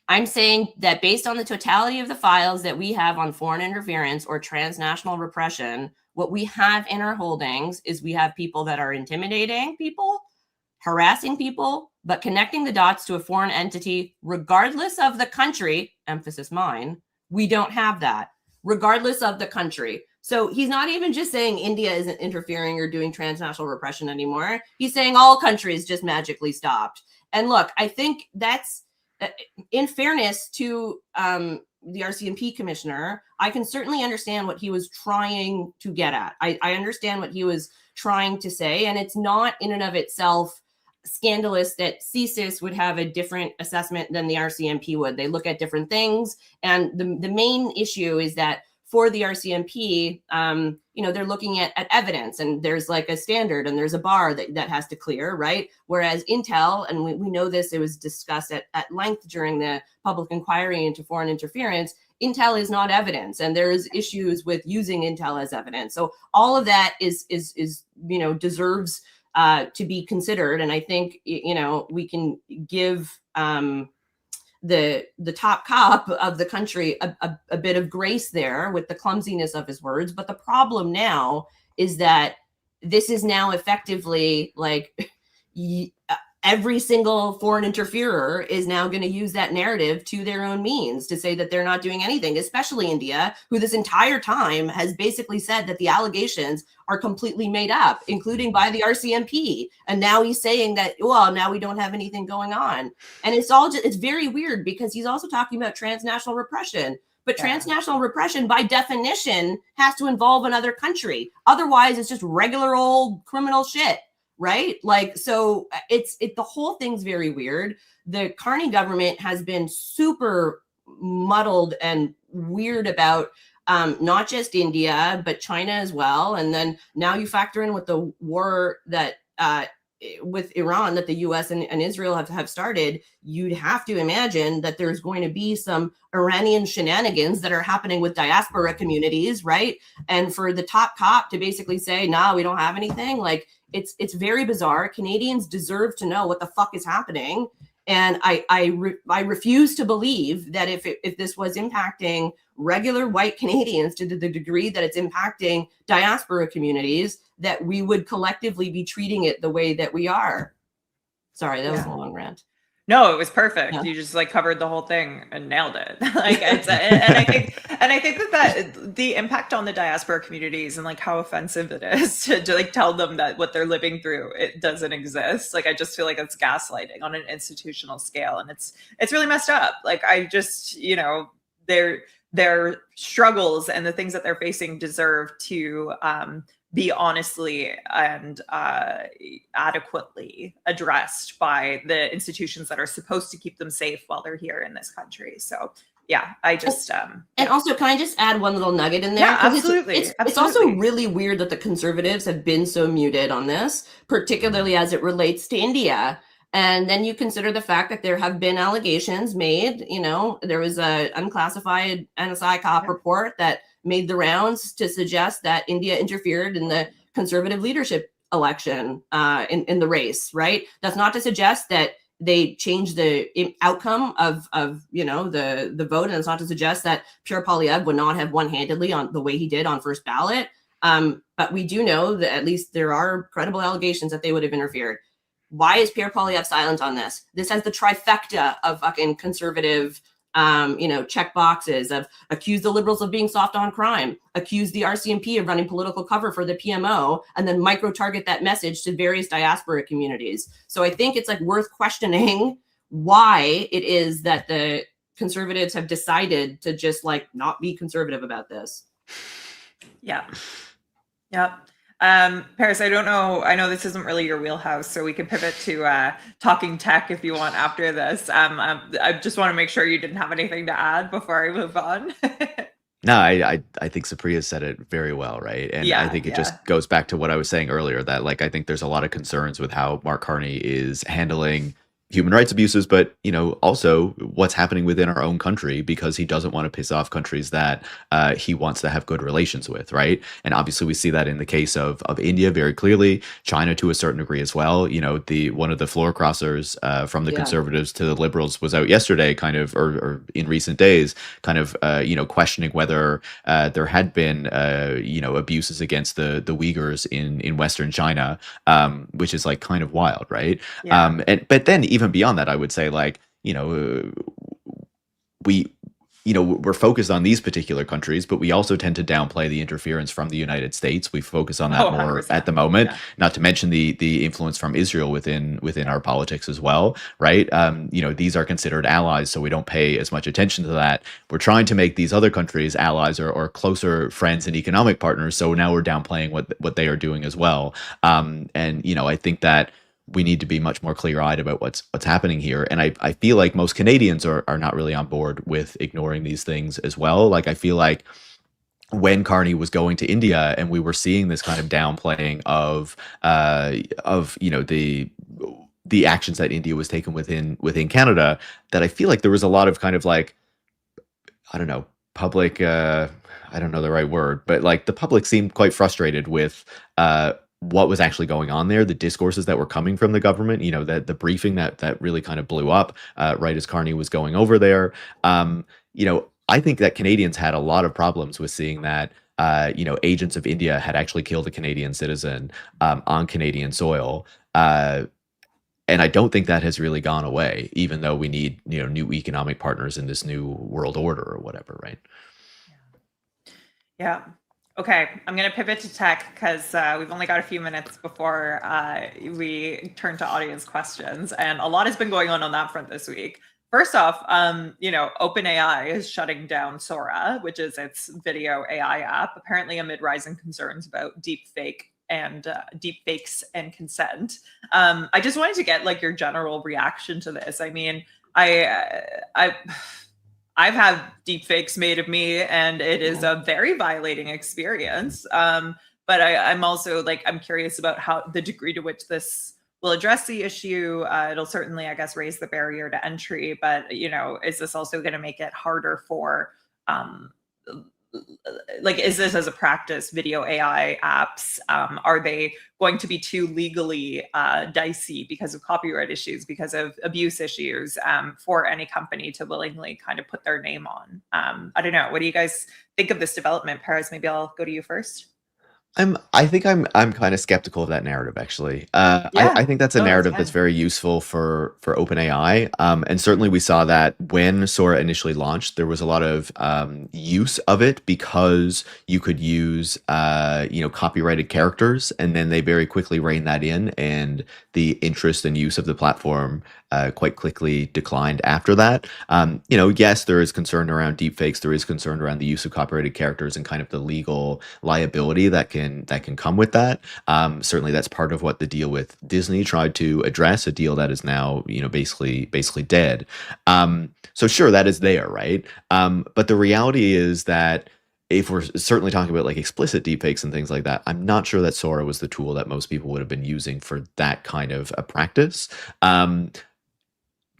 B: I'm saying that based on the totality of the files that we have on foreign interference or transnational repression, what we have in our holdings is we have people that are intimidating people, harassing people, but connecting the dots to a foreign entity, regardless of the country, emphasis mine, we don't have that, regardless of the country. So he's not even just saying India isn't interfering or doing transnational repression anymore. He's saying all countries just magically stopped. And look, I think that's, in fairness to the RCMP commissioner, I can certainly understand what he was trying to get at. I understand what he was trying to say, and it's not in and of itself scandalous that CSIS would have a different assessment than the RCMP would. They look at different things, and the main issue is that for the RCMP, they're looking at evidence, and there's like a standard and there's a bar that has to clear, right? Whereas Intel, and we know this, it was discussed at length during the public inquiry into foreign interference, Intel is not evidence, and there's issues with using Intel as evidence. So all of that is deserves to be considered, and I think we can give the top cop of the country a bit of grace there with the clumsiness of his words. But the problem now is that this is now effectively like every single foreign interferer is now going to use that narrative to their own means to say that they're not doing anything, especially India, who this entire time has basically said that the allegations are completely made up, including by the RCMP. And now he's saying that, well, now we don't have anything going on. And it's very weird because he's also talking about transnational repression. But transnational repression, by definition, has to involve another country. Otherwise, it's just regular old criminal shit. Right? Like, so the whole thing's very weird. The Carney government has been super muddled and weird about not just India, but China as well. And then now you factor in with the war that with Iran that the US and Israel have started, you'd have to imagine that there's going to be some Iranian shenanigans that are happening with diaspora communities, right? And for the top cop to basically say, nah, we don't have anything, like, it's very bizarre. Canadians deserve to know what the fuck is happening. And I refuse to believe that if this was impacting regular white Canadians to the degree that it's impacting diaspora communities, that we would collectively be treating it the way that we are. Sorry, that was a long rant.
A: No, it was perfect.
B: Yeah.
A: You just like covered the whole thing and nailed it. Like, and I think that the impact on the diaspora communities and like how offensive it is to like tell them that what they're living through, it doesn't exist. Like, I just feel like it's gaslighting on an institutional scale, and it's really messed up. Like, I just, their struggles and the things that they're facing deserve to be honestly and adequately addressed by the institutions that are supposed to keep them safe while they're here in this country. So yeah, I just
B: and also, can I just add one little nugget in there?
A: Yeah, absolutely.
B: It's also really weird that the Conservatives have been so muted on this, particularly as it relates to India. And then you consider the fact that there have been allegations made. There was a unclassified NSI cop report that made the rounds to suggest that India interfered in the Conservative leadership election in the race, right? That's not to suggest that they changed the outcome of the vote, and it's not to suggest that Pierre Poilievre would not have one-handedly on the way he did on first ballot. But we do know that at least there are credible allegations that they would have interfered. Why is Pierre Poilievre silent on this? This has the trifecta of fucking conservative check boxes of accuse the Liberals of being soft on crime, accuse the RCMP of running political cover for the PMO, and then micro-target that message to various diaspora communities. So I think it's like worth questioning why it is that the Conservatives have decided to just like not be conservative about this.
A: Yeah. Paris, I don't know. I know this isn't really your wheelhouse, so we can pivot to talking tech if you want after this. I just want to make sure you didn't have anything to add before I move on.
C: No, I think Supriya said it very well, right? And I think it just goes back to what I was saying earlier, that like I think there's a lot of concerns with how Mark Carney is handling human rights abuses, but also what's happening within our own country, because he doesn't want to piss off countries that he wants to have good relations with, right? And obviously we see that in the case of India very clearly, China to a certain degree as well. The one of the floor crossers from the
B: Yeah.
C: conservatives to the liberals was out yesterday, kind of, or in recent days, kind of questioning whether there had been abuses against the Uyghurs in Western China, which is like kind of wild, right?
A: Yeah.
C: But then even beyond that, I would say, like, we we're focused on these particular countries, but we also tend to downplay the interference from the United States. We focus on that
A: Oh,
C: more
A: 100%.
C: at the moment,
A: Yeah.
C: not to mention the influence from Israel within our politics as well, right? These are considered allies, so we don't pay as much attention to that. We're trying to make these other countries allies or closer friends and economic partners, so now we're downplaying what they are doing as well. I think that we need to be much more clear-eyed about what's happening here. And I feel like most Canadians are not really on board with ignoring these things as well. Like, I feel like when Carney was going to India and we were seeing this kind of downplaying of the actions that India was taking within Canada, that I feel like there was a lot of kind of like, I don't know, public, I don't know the right word, but like the public seemed quite frustrated with what was actually going on there, the discourses that were coming from the government, that the briefing that really kind of blew up right as Carney was going over there. I think that Canadians had a lot of problems with seeing that agents of India had actually killed a Canadian citizen on Canadian soil. And I don't think that has really gone away, even though we need new economic partners in this new world order or whatever, right?
A: Yeah. Okay, I'm going to pivot to tech because we've only got a few minutes before we turn to audience questions, and a lot has been going on that front this week. First off, OpenAI is shutting down Sora, which is its video AI app, apparently amid rising concerns about deepfakes and consent. I just wanted to get like your general reaction to this. I mean, I've had deepfakes made of me, and it is a very violating experience. But I'm also like, I'm curious about how the degree to which this will address the issue. It'll certainly, I guess, raise the barrier to entry. But is this also going to make it harder for like, is this as a practice, video AI apps, are they going to be too legally dicey because of copyright issues, because of abuse issues, for any company to willingly kind of put their name on? I don't know. What do you guys think of this development? Paris, maybe I'll go to you first.
C: I think I'm kind of skeptical of that narrative, actually.
A: Yeah.
C: I think that's a
A: No, that's
C: narrative
A: fine.
C: that's very useful for OpenAI. And certainly we saw that when Sora initially launched, there was a lot of use of it because you could use copyrighted characters, and then they very quickly reined that in, and the interest and use of the platform quite quickly declined after that. Yes, there is concern around deepfakes. There is concern around the use of copyrighted characters and kind of the legal liability that can come with that. Certainly, that's part of what the deal with Disney tried to address. A deal that is now basically dead. So sure, that is there, right? But the reality is that if we're certainly talking about like explicit deepfakes and things like that, I'm not sure that Sora was the tool that most people would have been using for that kind of a practice.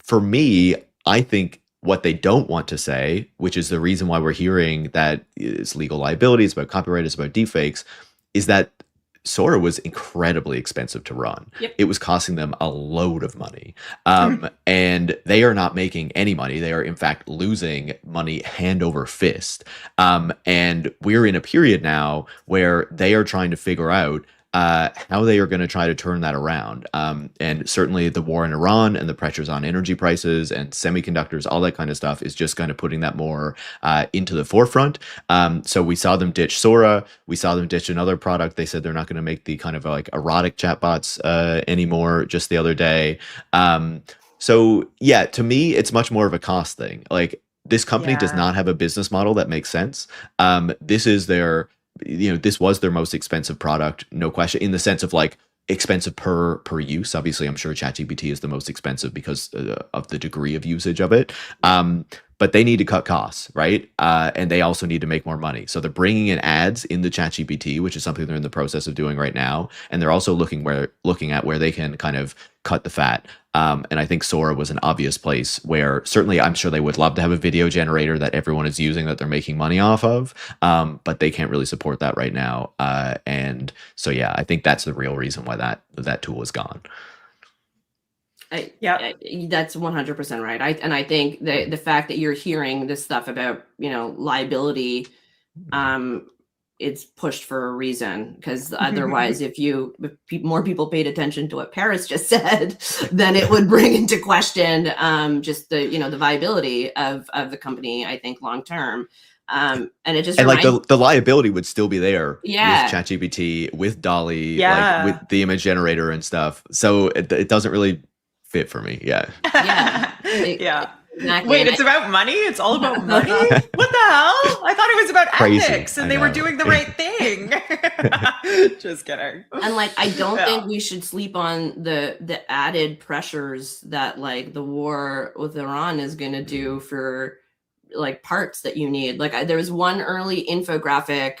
C: For me, I think what they don't want to say, which is the reason why we're hearing that it's legal liability, it's about copyright, it's about deepfakes, is that Sora was incredibly expensive to run.
B: Yep.
C: It was costing them a load of money. And they are not making any money. They are, in fact, losing money hand over fist. And we're in a period now where they are trying to figure out how they are going to try to turn that around. And certainly the war in Iran and the pressures on energy prices and semiconductors, all that kind of stuff is just kind of putting that more into the forefront. So we saw them ditch Sora. We saw them ditch another product. They said they're not going to make the kind of like erotic chatbots anymore just the other day. So yeah, to me, it's much more of a cost thing. Like, this company does
A: Yeah.
C: not have a business model that makes sense. This is their this was their most expensive product, no question, in the sense of like expensive per use. Obviously, I'm sure ChatGPT is the most expensive because of the degree of usage of it. but they need to cut costs, right? And they also need to make more money. So they're bringing in ads in the ChatGPT, which is something they're in the process of doing right now. And they're also looking at where they can kind of cut the fat. And I think Sora was an obvious place where certainly I'm sure they would love to have a video generator that everyone is using that they're making money off of, but they can't really support that right now. And so, yeah, I think that's the real reason why that tool is gone.
B: That's 100% right. I think the fact that you're hearing this stuff about, liability, it's pushed for a reason, because otherwise, if more people paid attention to what Paris just said, then it would bring into question just the the viability of the company, I think, long term. And it just
C: the liability would still be there with ChatGPT, with DALL-E, like with the image generator and stuff. So it doesn't really fit for me.
B: Exactly.
A: Wait, it's about money? It's all about money? What the hell? I thought it was about ethics and they were doing the right thing. Just kidding.
B: And I don't think we should sleep on the added pressures that the war with Iran is going to do for parts that you need. There was one early infographic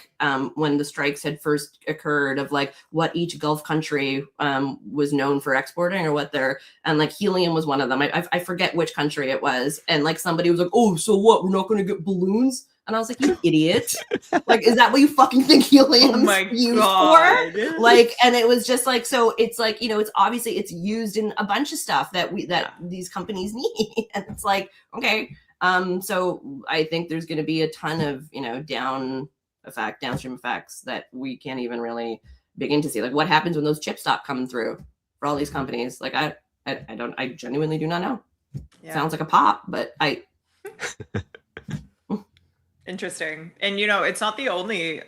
B: when the strikes had first occurred of what each Gulf country was known for exporting, or what and helium was one of them. I forget which country it was. And somebody was like, oh, so what? We're not going to get balloons? And I was like, you idiot. Is that what you fucking think helium's used for? And it was just so it's it's obviously it's used in a bunch of stuff that these companies need. And it's okay. So I think there's going to be a ton of, downstream effects that we can't even really begin to see. What happens when those chips stop coming through for all these companies? I genuinely do not know. Sounds like a pop, but
A: Interesting. And, it's not the only,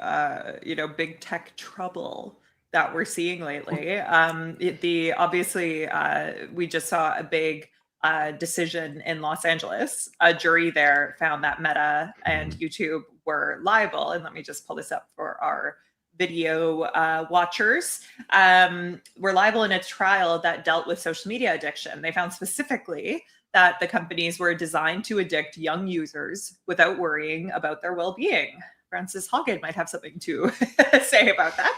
A: big tech trouble that we're seeing lately. Obviously, we just saw a big decision in Los Angeles. A jury there found that Meta and YouTube were liable. And let me just pull this up for our video watchers. Were liable in a trial that dealt with social media addiction. They found specifically that the companies were designed to addict young users without worrying about their well-being. Frances Haugen might have something to say about that.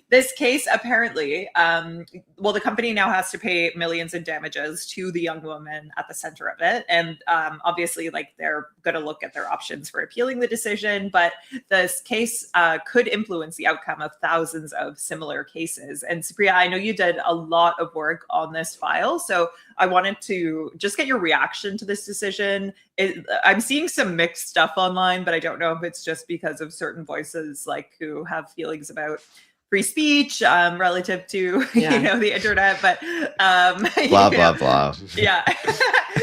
A: This case apparently, the company now has to pay millions in damages to the young woman at the center of it. And obviously, they're going to look at their options for appealing the decision. But this case could influence the outcome of thousands of similar cases. And Supriya, I know you did a lot of work on this file. So I wanted to just get your reaction to this decision. I'm seeing some mixed stuff online, but I don't know if it's just because of certain voices who have feelings about free speech relative to the internet. But
C: blah blah blah.
A: Yeah.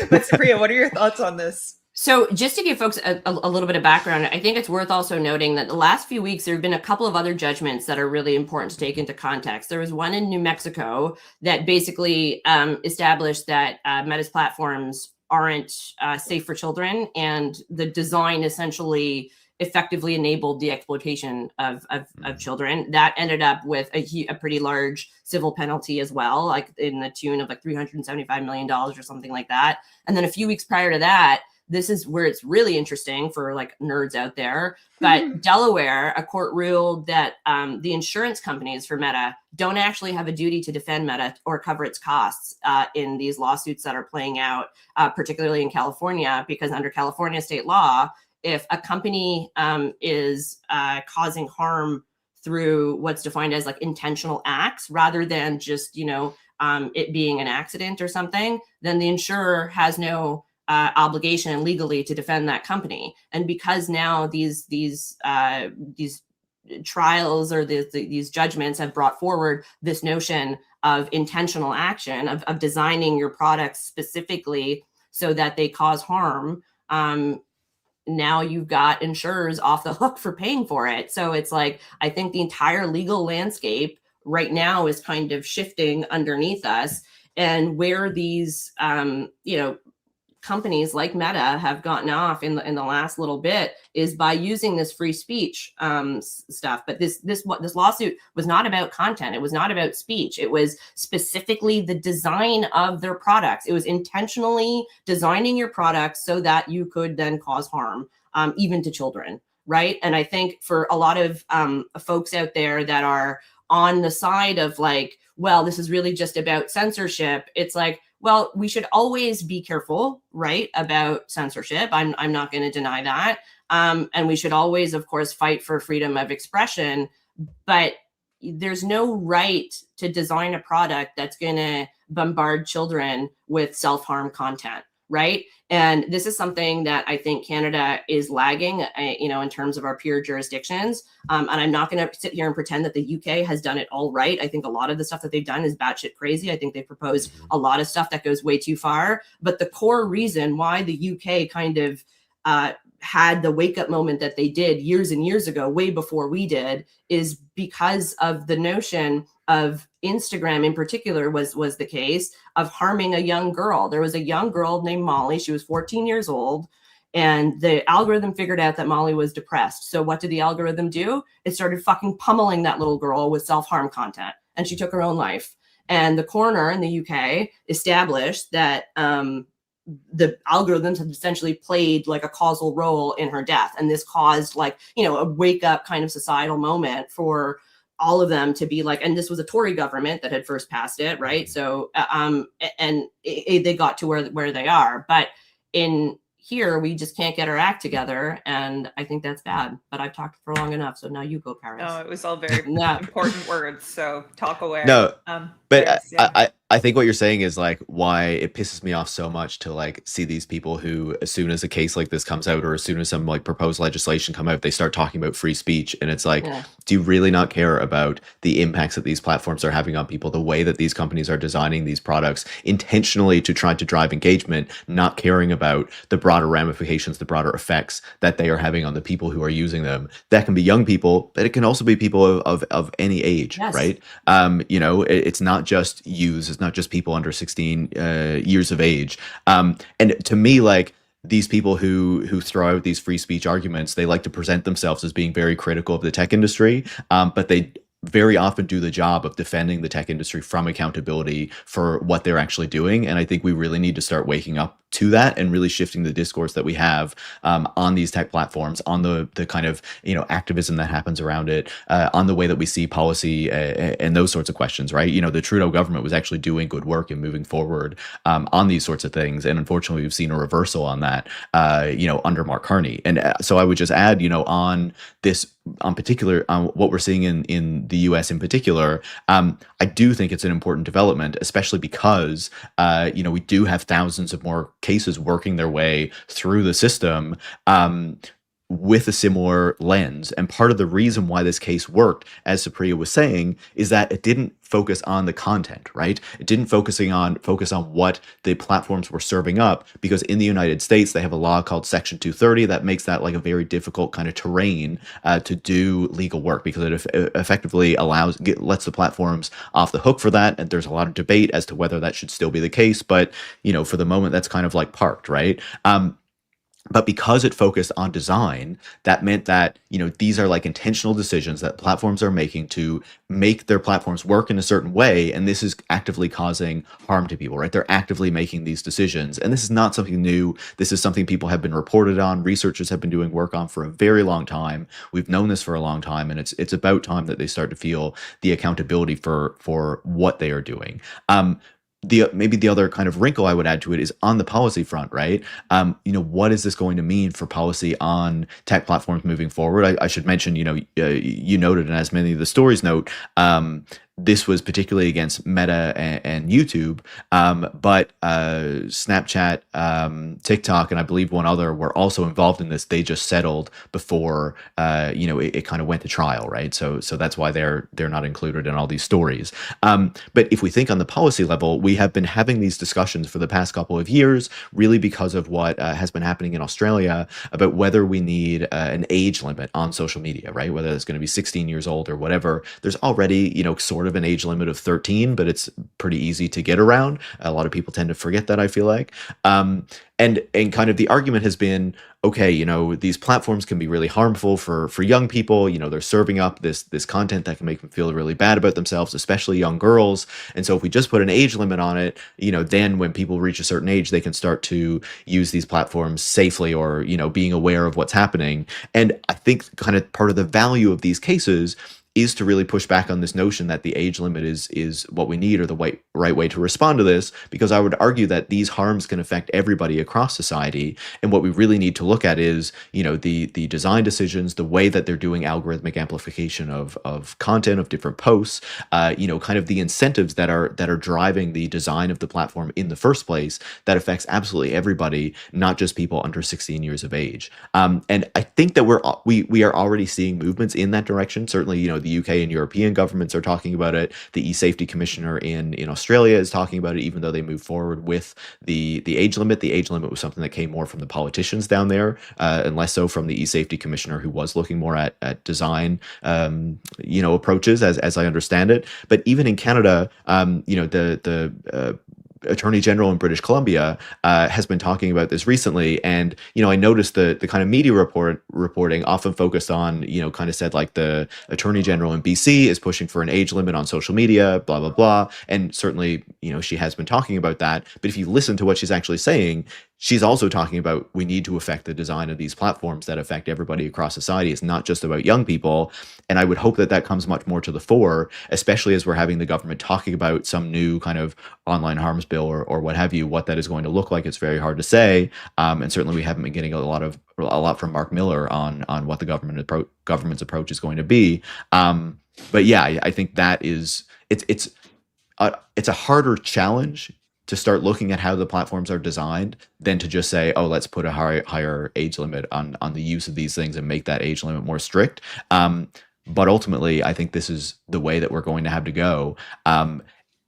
A: But Supriya, what are your thoughts on this?
B: So just to give folks a little bit of background, I think it's worth also noting that the last few weeks, there have been a couple of other judgments that are really important to take into context. There was one in New Mexico that basically established that Meta's platforms aren't safe for children, and the design essentially effectively enabled the exploitation of children. That ended up with a pretty large civil penalty as well, in the tune of $375 million or something like that. And then a few weeks prior to that, this is where it's really interesting for nerds out there. But Delaware, a court ruled that the insurance companies for Meta don't actually have a duty to defend Meta or cover its costs in these lawsuits that are playing out, particularly in California, because under California state law, if a company is causing harm through what's defined as intentional acts rather than just, it being an accident or something, then the insurer has no obligation legally to defend that company. And because now these trials or these judgments have brought forward this notion of intentional action, of designing your products specifically so that they cause harm, now you've got insurers off the hook for paying for it. So it's I think the entire legal landscape right now is kind of shifting underneath us, and where these companies like Meta have gotten off in the last little bit is by using this free speech stuff. But this lawsuit was not about content. It was not about speech. It was specifically the design of their products. It was intentionally designing your products so that you could then cause harm, even to children, right? And I think for a lot of folks out there that are on the side of like, well, this is really just about censorship, it's like, well, we should always be careful, right, about censorship. I'm not going to deny that. And we should always, of course, fight for freedom of expression. But there's no right to design a product that's going to bombard children with self-harm content, right? And this is something that I think Canada is lagging, in terms of our peer jurisdictions. And I'm not going to sit here and pretend that the UK has done it all right. I think a lot of the stuff that they've done is batshit crazy. I think they proposed a lot of stuff that goes way too far. But the core reason why the UK kind of had the wake up moment that they did years and years ago, way before we did, is because of the notion of Instagram in particular was the case of harming a young girl. There was a young girl named Molly. She was 14 years old. And the algorithm figured out that Molly was depressed. So what did the algorithm do? It started fucking pummeling that little girl with self-harm content. And she took her own life. And the coroner in the UK established that the algorithms have essentially played like a causal role in her death. And this caused like, a wake up kind of societal moment for all of them to be like, and this was a Tory government that had first passed it, right? So, they got to where they are. But in here, we just can't get our act together. And I think that's bad. But I've talked for long enough. So now you go, Paris.
A: No, it was all very important words. So talk away.
C: No, but
A: Paris, yeah.
C: I think what you're saying is like why it pisses me off so much to like see these people who, as soon as a case like this comes out or as soon as some like proposed legislation come out, they start talking about free speech. And it's like, do you really not care about the impacts that these platforms are having on people, the way that these companies are designing these products intentionally to try to drive engagement, not caring about the broader ramifications, the broader effects that they are having on the people who are using them? That can be young people, but it can also be people of any age, right? It's not just youths, it's not just people under 16 years of age. And to me, like, these people who throw out these free speech arguments, they like to present themselves as being very critical of the tech industry, but they very often do the job of defending the tech industry from accountability for what they're actually doing. And I think we really need to start waking up to that and really shifting the discourse that we have on these tech platforms, on the kind of activism that happens around it, on the way that we see policy and those sorts of questions, right? The Trudeau government was actually doing good work and moving forward on these sorts of things, and unfortunately we've seen a reversal on that, under Mark Carney. And so I would just add, on this, on particular, what we're seeing in the US in particular, I do think it's an important development, especially because we do have thousands of more cases working their way through the system with a similar lens. And part of the reason why this case worked, as Supriya was saying, is that it didn't focus on the content, right? It didn't focus on what the platforms were serving up, because in the United States, they have a law called Section 230 that makes that like a very difficult kind of terrain to do legal work, because it effectively lets the platforms off the hook for that. And there's a lot of debate as to whether that should still be the case. But, for the moment, that's kind of like parked, right? But because it focused on design, that meant that, these are like intentional decisions that platforms are making to make their platforms work in a certain way. And this is actively causing harm to people, right? They're actively making these decisions. And this is not something new. This is something people have been reported on. Researchers have been doing work on for a very long time. We've known this for a long time. And it's about time that they start to feel the accountability for what they are doing. Maybe the other kind of wrinkle I would add to it is on the policy front, right? What is this going to mean for policy on tech platforms moving forward? I should mention, you noted, and as many of the stories note, this was particularly against Meta and YouTube, but Snapchat, TikTok, and I believe one other were also involved in this. They just settled before, it kind of went to trial, right? So that's why they're not included in all these stories. But if we think on the policy level, we have been having these discussions for the past couple of years, really because of what has been happening in Australia about whether we need an age limit on social media, right? Whether it's going to be 16 years old or whatever. There's already, sort of an age limit of 13, but it's pretty easy to get around. A lot of people tend to forget that, I feel like. And kind of the argument has been, okay, you know, these platforms can be really harmful for young people. You know, they're serving up this content that can make them feel really bad about themselves, especially young girls. And so if we just put an age limit on it, you know, then when people reach a certain age, they can start to use these platforms safely, or, you know, being aware of what's happening. And I think kind of part of the value of these cases is to really push back on this notion that the age limit is what we need, or the right way to respond to this, because I would argue that these harms can affect everybody across society. And what we really need to look at is, you know, the design decisions, the way that they're doing algorithmic amplification of content, of different posts, you know, kind of the incentives that are driving the design of the platform in the first place, that affects absolutely everybody, not just people under 16 years of age. And I think that we are already seeing movements in that direction. Certainly, you know, the UK and European governments are talking about it. The e-safety commissioner in Australia is talking about it, even though they moved forward with the age limit. The age limit was something that came more from the politicians down there, and less so from the e-safety commissioner, who was looking more at design, you know, approaches, as I understand it. But even in Canada, you know, the Attorney General in British Columbia has been talking about this recently. And, you know, I noticed the kind of media reporting often focused on, you know, kind of said like the Attorney General in BC is pushing for an age limit on social media, blah, blah, blah. And certainly, you know, she has been talking about that. But if you listen to what she's actually saying, she's also talking about we need to affect the design of these platforms that affect everybody across society. It's not just about young people. And I would hope that that comes much more to the fore, especially as we're having the government talking about some new kind of online harms bill or what have you. What that is going to look like, it's very hard to say. And certainly we haven't been getting a lot from Mark Miller on what the government's approach is going to be. But yeah, I think that is it's a harder challenge to start looking at how the platforms are designed than to just say, oh, let's put a higher age limit on the use of these things and make that age limit more strict. But ultimately, I think this is the way that we're going to have to go.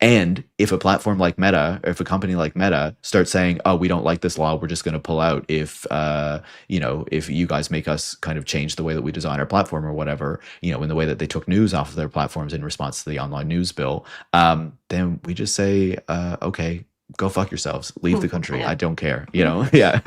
C: And if a platform like Meta, or if a company like Meta starts saying, oh, we don't like this law, we're just going to pull out if, you know, if you guys make us kind of change the way that we design our platform or whatever, you know, in the way that they took news off of their platforms in response to the online news bill, then we just say, okay, go fuck yourselves, leave the country.
B: Yeah.
C: I don't care, you know? Yeah.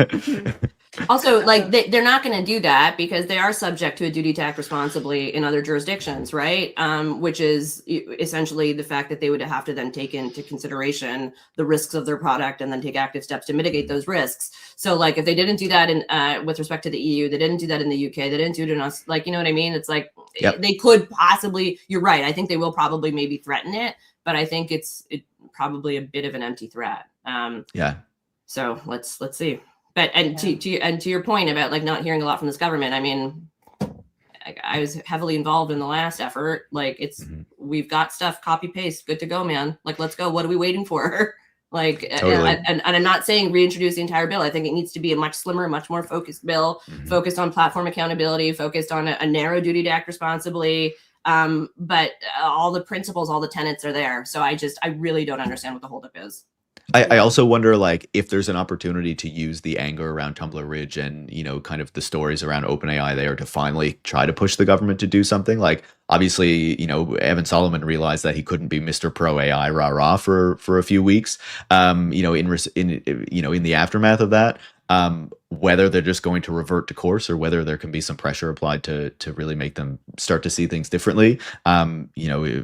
B: Also, like they're not going to do that because they are subject to a duty to act responsibly in other jurisdictions, right? Which is essentially the fact that they would have to then take into consideration the risks of their product and then take active steps to mitigate those risks. So, like, if they didn't do that in with respect to the EU, they didn't do that in the UK, they didn't do it in us. Like, you know what I mean? It's like they could possibly. You're right. I think they will probably maybe threaten it, but I think it's probably a bit of an empty threat.
C: Yeah.
B: So let's see. But to your point about like not hearing a lot from this government, I mean, I was heavily involved in the last effort. Like we've got stuff, copy paste, good to go, man. Like, let's go. What are we waiting for? Like,
C: totally.
B: and I'm not saying reintroduce the entire bill. I think it needs to be a much slimmer, much more focused bill, focused on platform accountability, focused on a narrow duty to act responsibly. But all the principles, all the tenets are there. So I really don't understand what the holdup is.
C: I also wonder, like, if there's an opportunity to use the anger around Tumblr Ridge and, you know, kind of the stories around OpenAI there to finally try to push the government to do something. Like, obviously, you know, Evan Solomon realized that he couldn't be Mr. Pro AI rah-rah for a few weeks, you know, in the aftermath of that. Whether they're just going to revert to course or whether there can be some pressure applied to really make them start to see things differently. You know,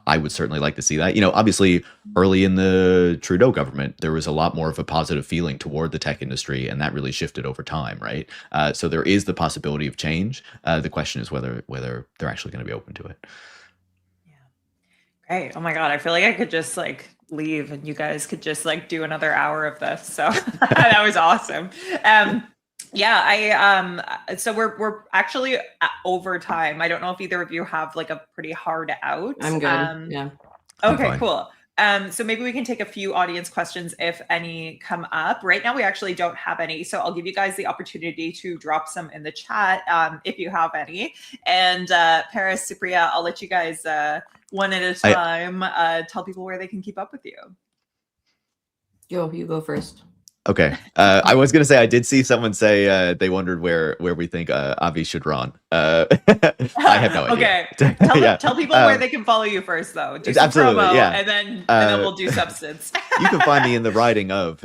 C: I would certainly like to see that. You know, obviously early in the Trudeau government, there was a lot more of a positive feeling toward the tech industry, and that really shifted over time, right? So there is the possibility of change. The question is whether they're actually going to be open to it.
A: Yeah. Great. Oh my God. I feel like I could just like leave and you guys could just like do another hour of this. So that was awesome. So we're actually over time. I don't know if either of you have like a pretty hard out.
B: I'm good. Yeah.
A: Okay, cool. So maybe we can take a few audience questions if any come up. Right now we actually don't have any. So I'll give you guys the opportunity to drop some in the chat if you have any. And Paris, Supriya, I'll let you guys one at a time tell people where they can keep up with you.
B: You go first.
C: Okay. I was gonna say I did see someone say they wondered where we think Avi should run. I have no idea.
A: Okay. Tell people where they can follow you first, though. Do some
C: absolutely,
A: promo,
C: yeah.
A: and then we'll do substance.
C: You can find me in the writing of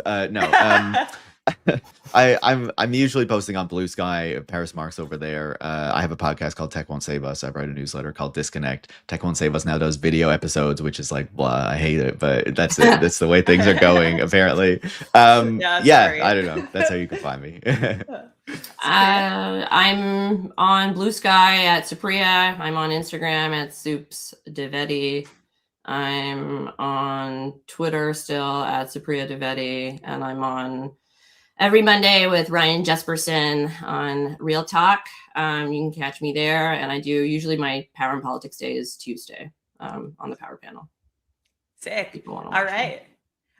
C: I'm usually posting on Blue Sky, Paris Marx over there. I have a podcast called Tech Won't Save Us. I write a newsletter called Disconnect. Tech Won't Save Us now does video episodes, which is like blah. I hate it, but that's it. That's the way things are going, apparently. Yeah, I don't know. That's how you can find me.
B: I'm on Blue Sky at Supriya. I'm on Instagram at Sups Dwivedi. I'm on Twitter still at Supriya Dwivedi, and I'm on every Monday with Ryan Jesperson on Real Talk. You can catch me there, and I do usually my Power and Politics Day is Tuesday on the Power Panel.
A: Sick. All right.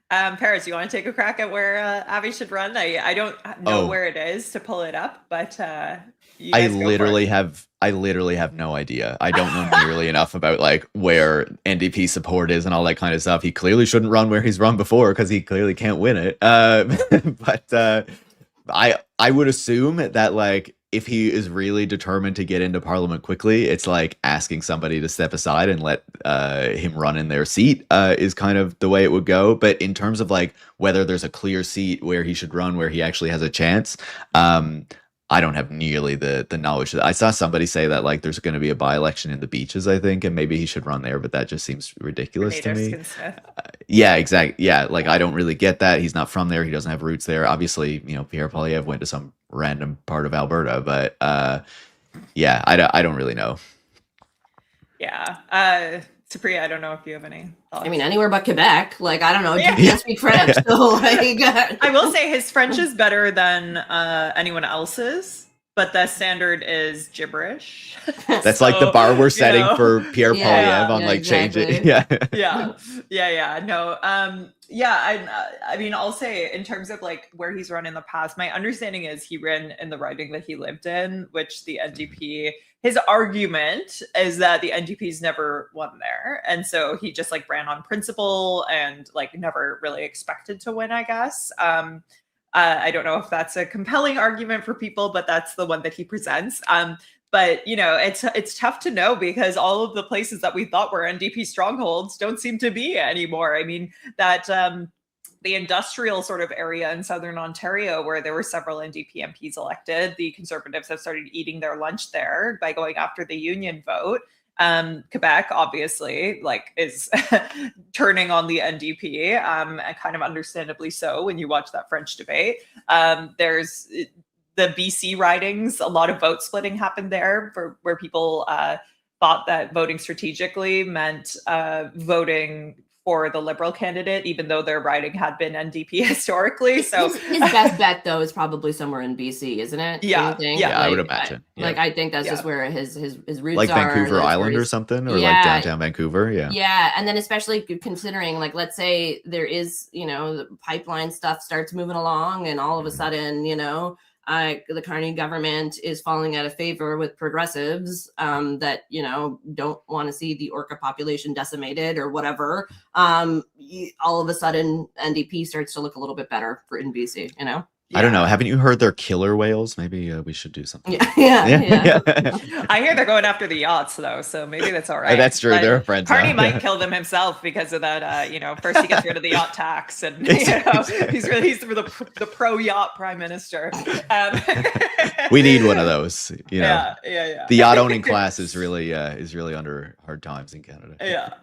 A: Paris, you want to take a crack at where Avi should run? I don't know where it is to pull it up, but
C: I literally have no idea. I don't know nearly enough about like where NDP support is and all that kind of stuff. He clearly shouldn't run where he's run before because he clearly can't win it. But I would assume that like if he is really determined to get into parliament quickly, it's like asking somebody to step aside and let him run in their seat is kind of the way it would go. But in terms of like whether there's a clear seat where he should run, where he actually has a chance, I don't have nearly the knowledge. I saw somebody say that like there's going to be a by-election in the Beaches, I think, and maybe he should run there, but that just seems ridiculous to me. Yeah, exactly. Yeah, like I don't really get that. He's not from there. He doesn't have roots there. Obviously, Pierre Poilievre went to some random part of Alberta, but yeah, I don't really know.
A: Yeah. Supriya, I don't know if you have any thoughts.
B: I mean, anywhere but Quebec. Like, I don't know. You can't speak French. So, like,
A: I will say his French is better than anyone else's, but the standard is gibberish.
C: That's so, like the bar we're setting for Pierre Poilievre on like
B: exactly.
C: changing.
A: Yeah. No. I mean, I'll say in terms of like where he's run in the past, my understanding is he ran in the riding that he lived in, which the NDP, his argument is that the NDP's never won there. And so he just like ran on principle and like never really expected to win, I guess. I don't know if that's a compelling argument for people, but that's the one that he presents. But it's tough to know because all of the places that we thought were NDP strongholds don't seem to be anymore. I mean, that the industrial sort of area in Southern Ontario where there were several NDP MPs elected, the Conservatives have started eating their lunch there by going after the union vote. Quebec obviously like is turning on the NDP, and kind of understandably so when you watch that French debate. There's the BC ridings, a lot of vote splitting happened there where people thought that voting strategically meant voting for the Liberal candidate, even though their riding had been NDP historically. So
B: his best bet, though, is probably somewhere in BC, isn't it?
A: Yeah,
B: like,
C: I would imagine.
B: I think that's just where his roots
C: like
B: are.
C: Vancouver Island or something, or like downtown Vancouver.
B: Yeah, and then especially considering, like, let's say there is, the pipeline stuff starts moving along, and all of a sudden, the Carney government is falling out of favor with progressives that, don't want to see the orca population decimated or whatever. All of a sudden, NDP starts to look a little bit better in BC,
C: I don't know. Haven't you heard they're killer whales? Maybe we should do something.
B: Yeah.
A: I hear they're going after the yachts, though, so maybe that's all right.
C: That's true. They're friends.
A: Carney might kill them himself because of that. First he gets rid of the yacht tax, and he's the pro yacht prime minister.
C: We need one of those.
A: Yeah.
C: The yacht owning class is really under hard times in Canada.
A: Yeah.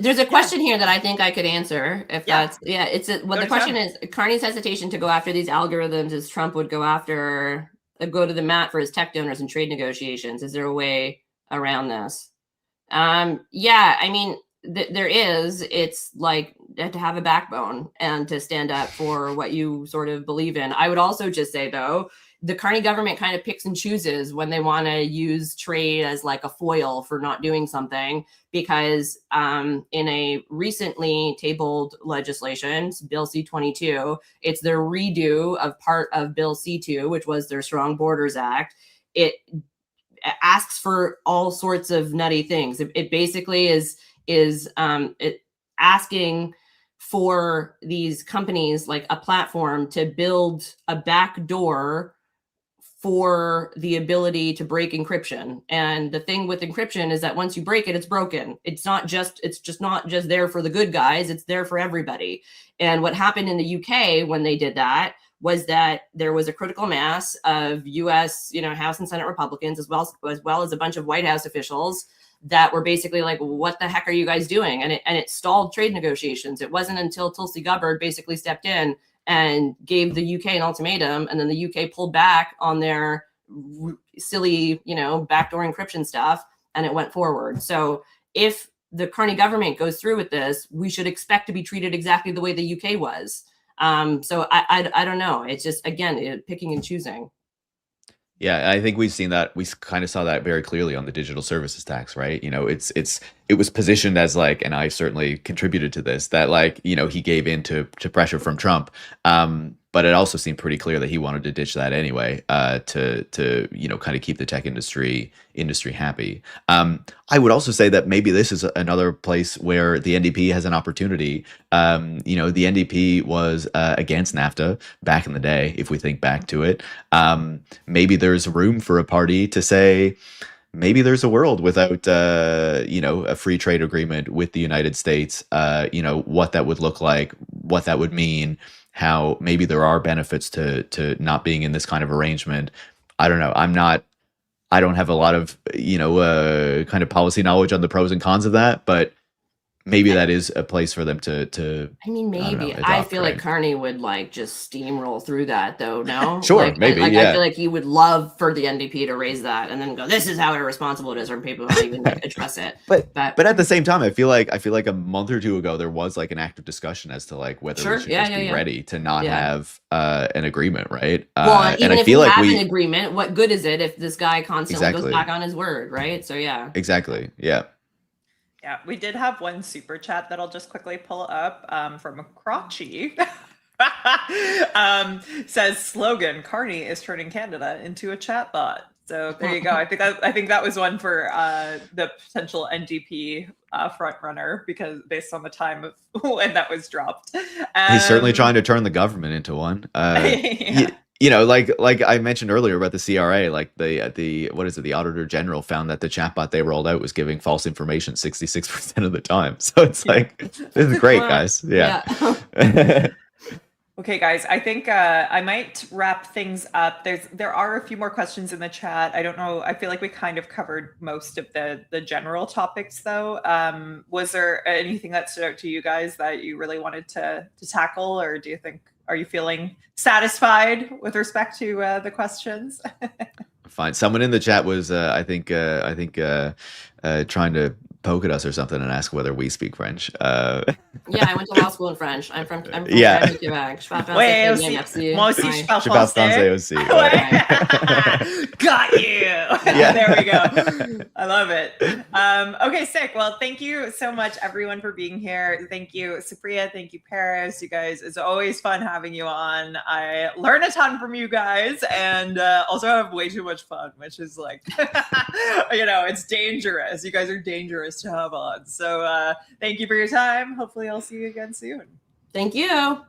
B: There's a question here that I think I could answer. If that's the question is Carney's hesitation to go after these algorithms as Trump would go to the mat for his tech donors in trade negotiations. Is there a way around this? I mean, there is. It's like to have a backbone and to stand up for what you sort of believe in. I would also just say, though, the Carney government kind of picks and chooses when they want to use trade as like a foil for not doing something, because in a recently tabled legislation, Bill C-22, it's their redo of part of Bill C-2, which was their Strong Borders Act. It asks for all sorts of nutty things. It basically is asking for these companies like a platform to build a back door for the ability to break encryption. And the thing with encryption is that once you break it, it's broken. It's just not just there for the good guys, it's there for everybody. And what happened in the UK when they did that was that there was a critical mass of US, House and Senate Republicans, as well as a bunch of White House officials that were basically like, what the heck are you guys doing? And it stalled trade negotiations. It wasn't until Tulsi Gabbard basically stepped in and gave the UK an ultimatum, and then the UK pulled back on their silly, backdoor encryption stuff, and it went forward. So if the Carney government goes through with this, we should expect to be treated exactly the way the UK was. So I don't know. It's just, again, picking and choosing.
C: Yeah, I think we've seen that. We kind of saw that very clearly on the digital services tax, right? It was positioned as like, and I certainly contributed to this, that like, he gave in to pressure from Trump. But it also seemed pretty clear that he wanted to ditch that anyway, to kind of keep the tech industry happy. I would also say that maybe this is another place where the NDP has an opportunity. The NDP was against NAFTA back in the day, if we think back to it. Maybe there's room for a party to say, maybe there's a world without, a free trade agreement with the United States, what that would look like, what that would mean, how maybe there are benefits to not being in this kind of arrangement. I don't know. I don't have a lot of, kind of policy knowledge on the pros and cons of that, but maybe that is a place for them to
B: I mean, maybe. I feel like Carney would like just steamroll through that, though. No,
C: sure, maybe. Yeah.
B: I feel like he would love for the NDP to raise that and then go, "This is how irresponsible it is," or people don't even address it.
C: But at the same time, I feel like a month or two ago there was like an active discussion as to like whether we should be ready to not have an agreement, right?
B: Well, even
C: and I
B: if
C: feel
B: we
C: like
B: have an agreement, what good is it if this guy constantly
C: Exactly.
B: goes back on his word, right? So yeah,
C: exactly, yeah.
A: Yeah, we did have one super chat that I'll just quickly pull up from a Crotchy. Says slogan: Carney is turning Canada into a chatbot. So there you go. I think that was one for the potential NDP front runner, because based on the time of when that was dropped,
C: He's certainly trying to turn the government into one. Like I mentioned earlier about the CRA, like the what is it? The Auditor General found that the chatbot they rolled out was giving false information 66% of the time. So it's like, this is great, guys. Yeah.
A: Okay, guys, I think I might wrap things up. There are a few more questions in the chat. I don't know. I feel like we kind of covered most of the general topics, though. Was there anything that stood out to you guys that you really wanted to tackle, or are you feeling satisfied with respect to the questions?
C: Fine. Someone in the chat was, I think, trying to poke at us or something and ask whether we speak French.
B: Yeah, I went to law school in French. I'm from Quebec.
A: Ouais, aussi. Moi aussi, je parle français aussi. Got you. Yeah. There we go. I love it. Okay, sick. Well, thank you so much, everyone, for being here. Thank you, Supriya. Thank you, Paris. You guys, it's always fun having you on. I learn a ton from you guys, and also have way too much fun, which is like, it's dangerous. You guys are dangerous to have on. So thank you for your time. Hopefully I'll see you again soon.
B: Thank you.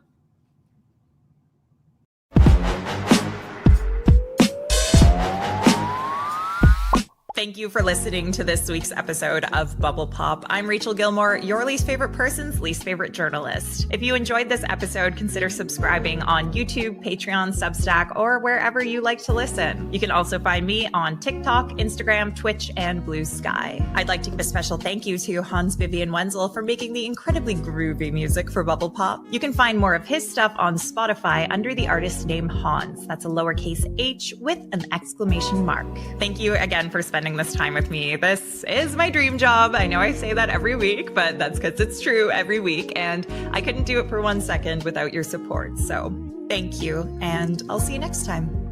A: Thank you for listening to this week's episode of Bubble Pop. I'm Rachel Gilmore, your least favorite person's least favorite journalist. If you enjoyed this episode, consider subscribing on YouTube, Patreon, Substack, or wherever you like to listen. You can also find me on TikTok, Instagram, Twitch, and Blue Sky. I'd like to give a special thank you to Hans Vivian Wenzel for making the incredibly groovy music for Bubble Pop. You can find more of his stuff on Spotify under the artist name Hans. That's a lowercase h with an exclamation mark. Thank you again for spending this time with me. This is my dream job. I know I say that every week, but that's because it's true every week, and I couldn't do it for 1 second without your support. So thank you, and I'll see you next time.